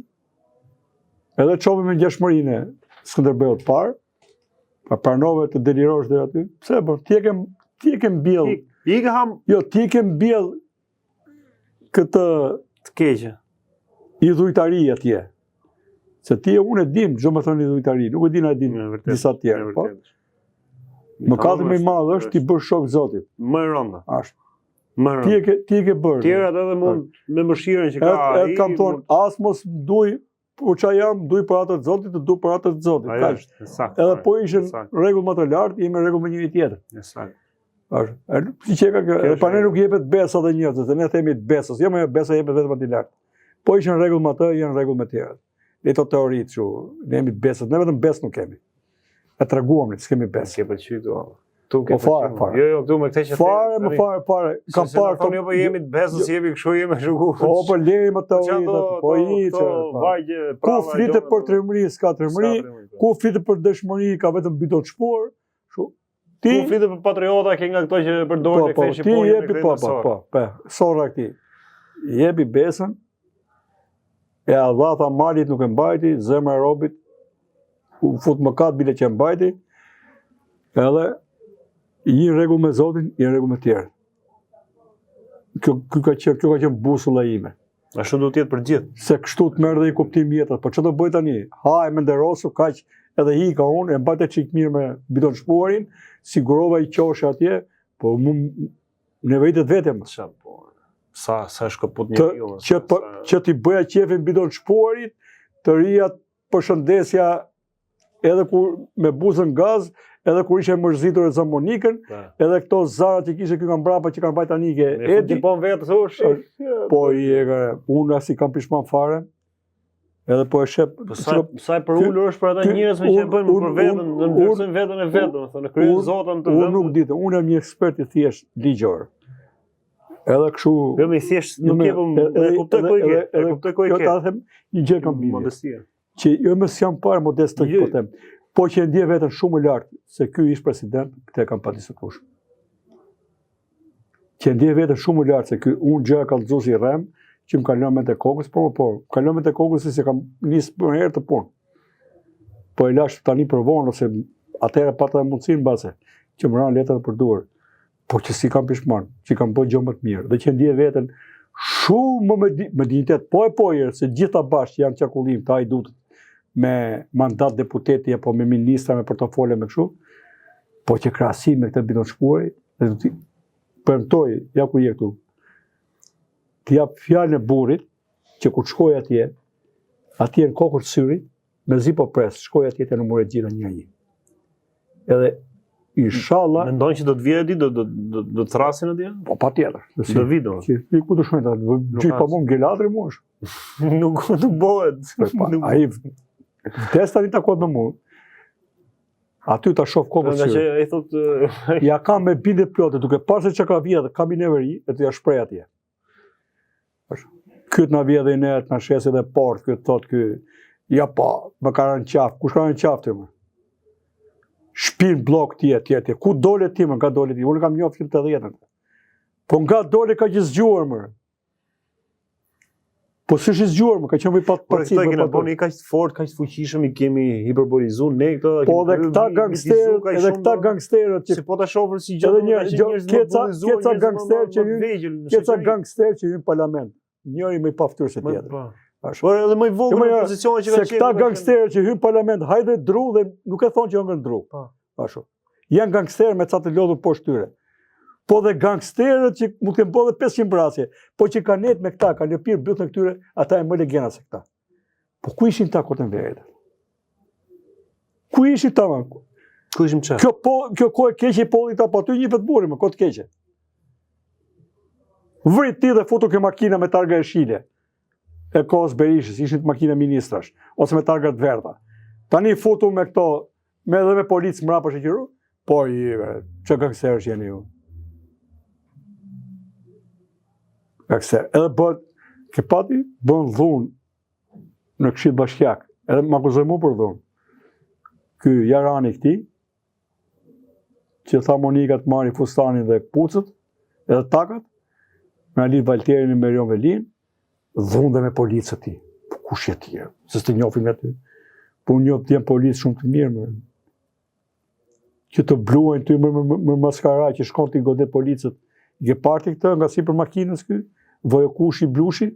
Edhe çove me ngjashmërinë e Skënderbeut parë. Pa pranove të delirosh deri aty. Pse po? Ti e ke mbjell. I ke ham. Jo, ti e ke mbjell këtë të keqe. Idhujtari atje. Se ti e unë e dim, çdo më thoni idhujtari, nuk e din a din disa tjerë, po. Mëkati më i madh është ti bësh shok Zotit. Më e rënda. Ashtu. Më rënda. Ti e ke bërë. Tjerat edhe mund me mëshirën që ka ai. Edhe kam thonë, as mos duj, po çaj jam, duj për atë të Zotit, të du për atë të Zotit. Ajo është saktë. Edhe po ishin rregull më të lartë, jemi në rregull me njëri tjetër. Saktë. Ashtu. Si që ka, pa ne nuk jepet besa dhe njerëzit, ne themi të besës, jo më besa jepet vetëm aty lart. Po ishin rregull me atë, janë rregull me tjerat. Ne to teoritë që ne jemi të besës, ne vetëm besë nuk kemi. E treguam ne, s'kemi besë. Ke pëlqyer këtu. Tu ke fare. Jo, këtu me këtë që fare. Kam parë thonë po jemi të besës, jemi kështu, jemi kështu. Po po lejmë më teoritë, po hiç. Vajgje ku flitet për trimëri, s'ka trimëri, ku flitet për dëshmëri, ka vetëm bidon shpuar. Kështu. Ti ku flitet për patriota, ke nga këto që përdorin tek Shqipëria. Po, sorra këti. Jepi besën. E adhata malit nuk e mbajti, zemra e robit, u fut mëkat bile që e mbajti, edhe i rregull me Zotin, i rregull me tjerë. Kjo ka qenë busulla ime. Ashtu do të jetë për gjithë. Se kështu të merr dhe i kuptim jetës, po ç'do bëj tani? Haj me nderosu, kaq edhe hika unë, e mbajtë çik mirë me bidon shpuarin, sigurova i qoshe atje, po nevojitet vetëm. Sa shkëput njeriu. Që t'i bëja qefin bidon shpuarit, të rijat përshëndesja edhe kur me buzën gaz, edhe kur ishe mërzitur e zamonikën, edhe këto zarat që kishe kënë mbrapa që kanë bajt anike. E ti po në vetë, thush? Po unë as i kam pishman fare, edhe po e shep... Sa e për ullur është për ata njërës me që e bëjnë për vetën, në ndërësën vetën e vetën, në kryën zotën të vetën. Unë nuk ditë, unë e një ekspert i thjesht ligjor. Edhe kështu... Jo me thjesht nuk e kuptoj ku i ke. E kuptoj ku i ke. Jo ta them, një gjë kam bidje. Që jo më s'jam parë modest të po them. Po që e ndje vetën shumë lartë, se ky ish president, këte kam pa diskutuar. Që e ndje vetën shumë lartë, se ky unë gjë kallëzues i rrem, që më kalon me të kokës, po, kalon me të kokës se kam nisë për herë të punë. Po e lash tani për vonë, ose atëherë pata mundësinë mbase, që më ranë letër për duar. Po që si kam pishman, që kam bëjë gjë më të mirë, dhe që ndje vetën shumë me dignitet, po se gjitha bashkë janë qarkullim të hajdutët me mandat deputeti apo me ministra, me portofole, me kështu, po që krahasim me këtë bidon shpuari, dhe të premtoj, ja ku je këtu, të jap fjalën e burrit, që kur shkoj atje në kokër të syrit, me zi po pres, shkoj atje të numëret gjitha një. Edhe inshallah. Mendon që do të vijë ditë, do të thrasin atje? Po patjetër. Do vi do. Ku do shkojnë ata? Gjyq pa mund gelatri mosh. Nuk bëhet. Ai vdes tani takot me mua. Aty ta shoh kokën që ai thotë ja kam me bindje plotë duke parë se çka ka vjedhë, kam i neveri e të ja shpreh atje. Ky na vjedhë i net, na shesi dhe port, ky thotë ky ja pa, më ka rënë qafë. Kush ka rënë qafë ti më? Shpin blok tjetër. Ku dole ti më? Nga dole ti? Unë kam njoftë të 10-ën. Po nga dole ka që zgjuar më. Po s'është i zgjuar më, ka qenë pa pacim. Po këto bëni kaq të fortë, kaq të fuqishëm, i kemi hiperbolizuar ne këto. Po edhe këta gangsterët, edhe këta gangsterët që po ta shohën si gjë njerëz keca gangster që hyn në parlament. Njëri më i paftyrë se tjetri. Por edhe më i vogël në pozicione që kanë qenë. Se këta gangsterë që hyn në parlament, hajde dru dhe nuk e thonë që janë dru. Ashtu. Janë gangsterë me ca të lodhur poshtë tyre. Po dhe gangsterët që mund të kenë bërë 500 vrasje, po që kanë net me këta, kanë lëpirë bytën këtyre, ata e më legjenda se këta. Po ku ishin ta kotën vetë? Ku ishin ta më? Ku ishim çfarë? Kjo kohë e keqe i pollit apo aty një vetë burri më kohë të keqe. Vrit ti dhe futu ke makina me targa e shile. E kohës Berishës, ishin të makina ministrash, ose me targa të verdha. Tani futu me këto, edhe me policë mrapa shoqëru, po çka gangsterësh janë ju. Edhe bët, ke pati, bën dhunë në Këshill Bashkiak, edhe më akuzoj mu për dhunë. Ky jarani këti, që tha Monika të marri fustanin dhe pucët, edhe takat, me Alit Valterin e Merion Velin, dhunë dhe me policët ti. Kush je ti? Se s'të njofim e ty. Po unë njofë t'jem policë shumë të mirë. Që të bluajnë ty më maskara, që shkon t'i godet policët. Ge parti këtë nga si për makinës ky, vojo kushi, blushi.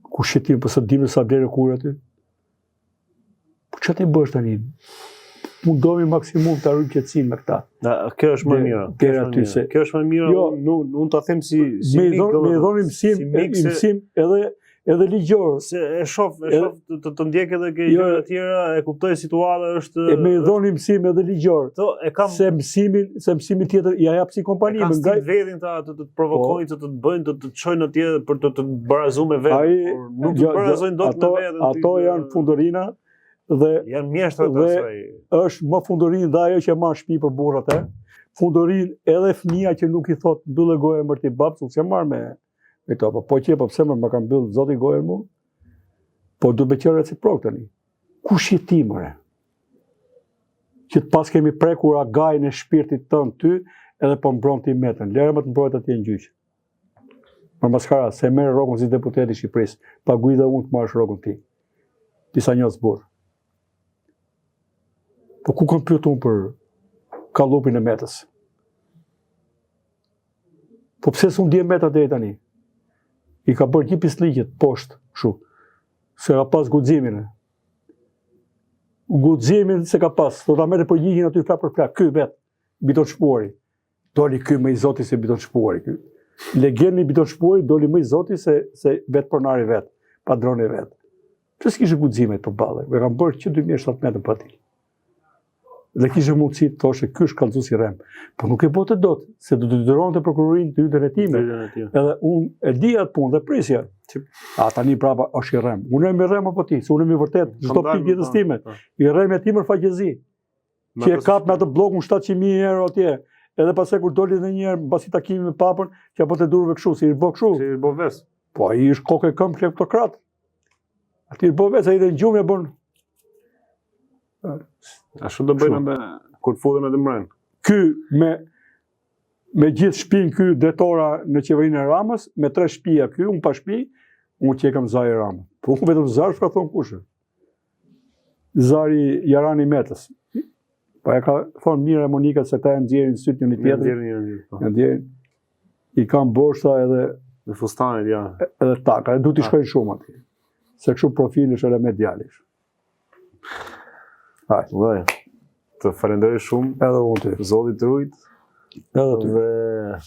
Kush je ti, përse dime sa blerë kur aty. Po që ti bësh tani? Mundohemi maksimum të arrujt qetësinë me këta. Kjo është më mirë. Kjo është më mirë, unë ta them si me dhoni mësim edhe ligjor. Se e shoh të ndjek edhe ke gjëra të tjera, e kuptoj situata është. Me dhoni mësim edhe ligjor. Se mësimin tjetër ja jap si kompani. Ka stil vedin të provokojnë, të bëjnë, të çojnë atje për të barazuar me vetë. Nuk të barazojnë dot me veten. Ato janë fundorina. Dhe janë mjeshtra të asaj. Është më fundorinë dhe ajo që marr shtëpi për burrat e. Fundorinë edhe fëmia që nuk i thot mbyllë gojën emër ti bab, se marr me këto, po që po pse më ka mbyll zoti gojën mu? Po do të bëj reciprok tani. Kush je ti more? Që të pas kemi prekur agajin e shpirtit tënd ty, edhe po mbron ti metën. Lere më të mbrojt atje në gjyq. Për maskara, se merr rrogën si deputet i Shqipërisë, paguaj dhe unë të marrësh rrogën ti. Disa njohës burr. Po ku kam pyetur unë për kallupin e metës? Po pse s'u ndje meta deri tani? I ka bërë një pislikjet poshtë, kështu. Se ka pas guximin. Guximin se ka pas, do ta merrte përgjigjen aty flak për flak. Ky vet, Biton Shpuari. Doli ky më i zoti se Biton Shpuari ky. Legendi Biton Shpuari doli më i zoti se vet pronari vet, padroni vet. Pse s'kishte guximet përballë? E kanë bërë që 2017 pa ti. Dhe kishte mundësi të thoshte ky është kallëzuesi rrem. Po nuk e bote dot, se do të detyronte prokurorin të hynte në time. Edhe unë e di atë punë dhe prisja. A tani prapa është i rrem. Unë jam i rrem apo ti? Se unë jam i vërtet, çdo pikë jetës time. I rrem e timër faqezi. Që e kap me atë blokun 700.000 euro atje. Edhe pastaj kur doli edhe një herë mbasi takimi me papën, që apo të durve kështu, si i bë kështu. Si i bë ves. Po ai është kokë këmbë kleptokrat. Aty i bë ves, ai dhe në gjumë e bën. Ashtu do bëjnë me kur të futen atë mbrën. Ky me gjithë shtëpinë ky detora në qeverinë e Ramës, me 3 shtëpia ky, unë pa shtëpi, unë që kam Zari Ramën. Po unë vetëm Zari ka thon kush. Zari Jarani Metës. Po e ka thonë mirë Monika se ta e nxjerrin syt një tjetër. I kam borsa edhe me fustanit ja. Edhe taka, duhet të shkojnë shumë aty. Se kështu profili është edhe medialish. Hajde. Të falenderoj shumë. Edhe unë ty. Zoti të rujt. Edhe ty. Dhe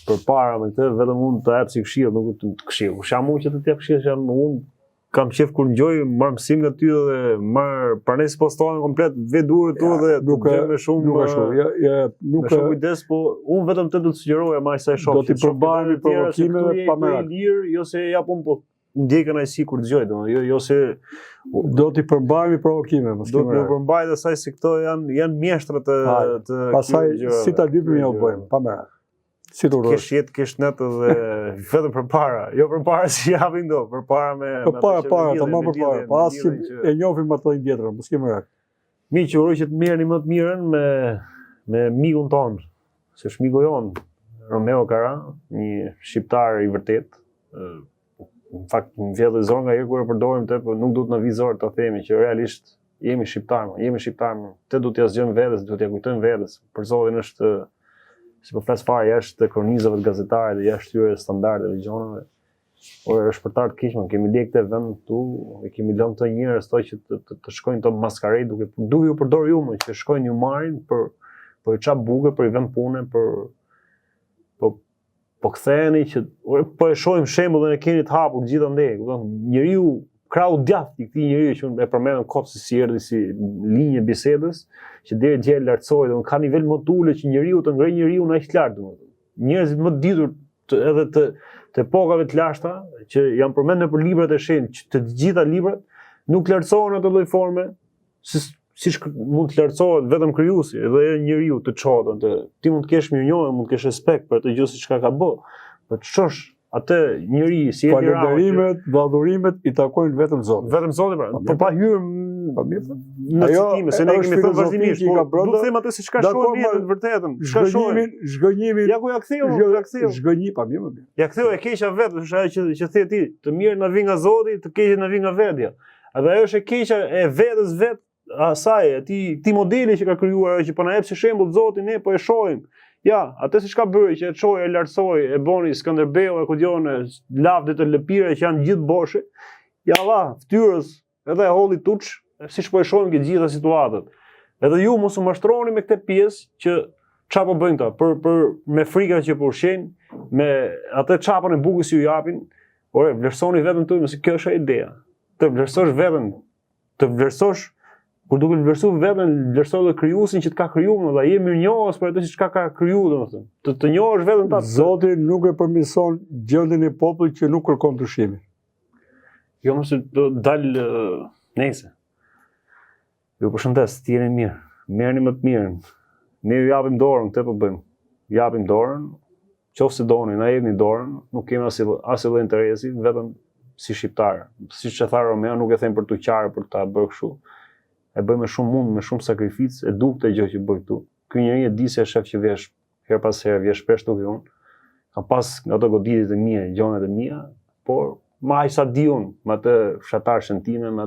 përpara me këtë vetëm unë të jap si këshill, nuk të këshill. Jam unë që të jap këshill, unë kam qef kur ngjoj, marr mësim nga ty dhe marr pranë postohen komplet vetë durët tu dhe nuk me shumë nuk është nuk është kujdes, po unë vetëm të do të sugjeroja më sa e shoh. Do të përbahemi provokimeve pa merak. Lirë, jo se jap unë po ndjej kënaqësi kur dëgjoj, domethënë, jo se do t'i përmbajmë provokime, mos do të përmbajë asaj se këto janë mjeshtra të pastaj si ta lypim ja u bëjmë, pa merak. Si të kesh jetë, kesh net edhe vetëm përpara, jo përpara si japin do, përpara me para, tamam përpara, pas që e njohim ato një tjetër, mos ke merak. Miq, uroj që të merrni më të mirën me mikun ton, se është miku jon, Romeo Kara, një shqiptar i vërtet. Në fakt, në vjetë zonë nga kur e përdorim të, por nuk duhet në vizor të themi që realisht jemi shqiptar, te du t'ja zgjëm vedes, du t'ja kujtojmë vedes. Për zotin është, si po flas fare, jashtë kronizave të gazetare dhe jashtë tyre standardeve gjonave. Por është për të keq, kemi lekë të vend këtu, e kemi lënë të njerëz to që të shkojnë të maskarej, duke ju përdor ju që shkojnë ju marrin për çap buke, për i vend pune, po ktheheni që po e shohim shembullin e keni të hapur gjithandej, njeriu krau djathtë i këtij njeriu që e përmendëm kot si erdhi si linjë bisedës, që deri dje lartësoi, ka nivel më të ulët që njeriu të ngrej njeriu në aq lart, njerëzit më të ditur edhe të epokave të lashta që janë përmendur për librat e shenjtë, të gjitha librat nuk lartësohen në atë lloj forme siç mund të lartësohet vetëm krijuesi dhe njeriu të çohet, ti mund të kesh mirënjohje, mund të kesh respekt për atë gjë se çka ka bë, por çosh atë njeri si Edi Rama. Falënderimet, adhurimet i takojnë vetëm Zotit. Vetëm Zotit, pra. Po pa hyrë në citime, se ne kemi thënë vazhdimisht, po do të them atë se çka shohim në të vërtetën. Çka shohim? Zhgënjimin. Ja ku ja ktheu, Zhgënjim, pa më mirë. Ja ktheu e keqja vetë, është ajo që the ti, të mirë na vi nga Zoti, të keqja na vi nga vetja. Edhe ajo është e keqja e vetes vet asaj, ti modeli që ka krijuar, që po na jep si shembull Zoti, ne po e shohim. Ja, atë se çka bëri që e çoi, e lartësoi, e boni Skënderbeu, e kujton lavdet e lëpire që janë gjithë boshe. Ja valla, fytyrës edhe e holli tuç, siç po e shohim që gjitha situatat. Edhe ju mos u mashtroni me këtë pjesë që çfarë po bëjnë ta, për me frika që po ushqejnë, me atë çapën e bukës që ju japin. Ore, vlerësoni veten tuaj, se kjo është ideja. Të vlerësosh veten, të vlerësosh kur duke vlerësuar veten, vlerësoj edhe krijuesin që të ka krijuar, dhe je mirënjohës për atë që ka krijuar, domethënë. Të njohësh veten ta. Zoti nuk e përmirëson gjendjen e popullit që nuk kërkon ndryshimin. Jo mos do dal nëse. Ju përshëndes, të jeni mirë. Merrni më të mirën. Ne ju japim dorën, këtë po bëjmë. Japim dorën, qoftë doni, na jepni dorën, nuk kemi asnjë interesi, vetëm si shqiptar. Siç e tha Romeo, nuk e them për të qarë për ta bërë kështu. E bëj me shumë mund, me shumë sakrificë, e duk të gjë që bëj këtu. Ky njeri e di se shef që vjesh her pas herë, vjesh shpesh tuk unë. Ka pas ato goditjet e mia, gjonet e mia, por ma aq sa di unë, me atë fshatar shëntime, me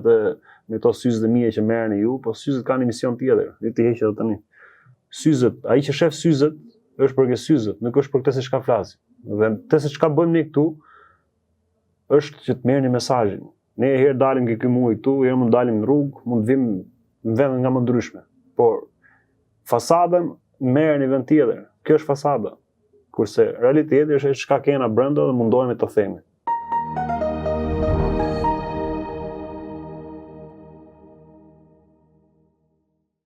ato syzet e mia që merrni ju, po syzet kanë një mision tjetër. Ne të heqë edhe tani. Syzet, ai që shef syzet, është për këtë syzet, nuk është për këtë se çka flasim. Dhe të se çka bëjmë ne këtu, është që të merrni mesazhin. Ne herë dalim ke ky muj këtu, herë mund dalim në rrugë, mund vim në vende nga më ndryshme. Por fasadën merrni vend tjetër. Kjo është fasada. Kurse realiteti është çka kena brenda dhe mundohemi të themi.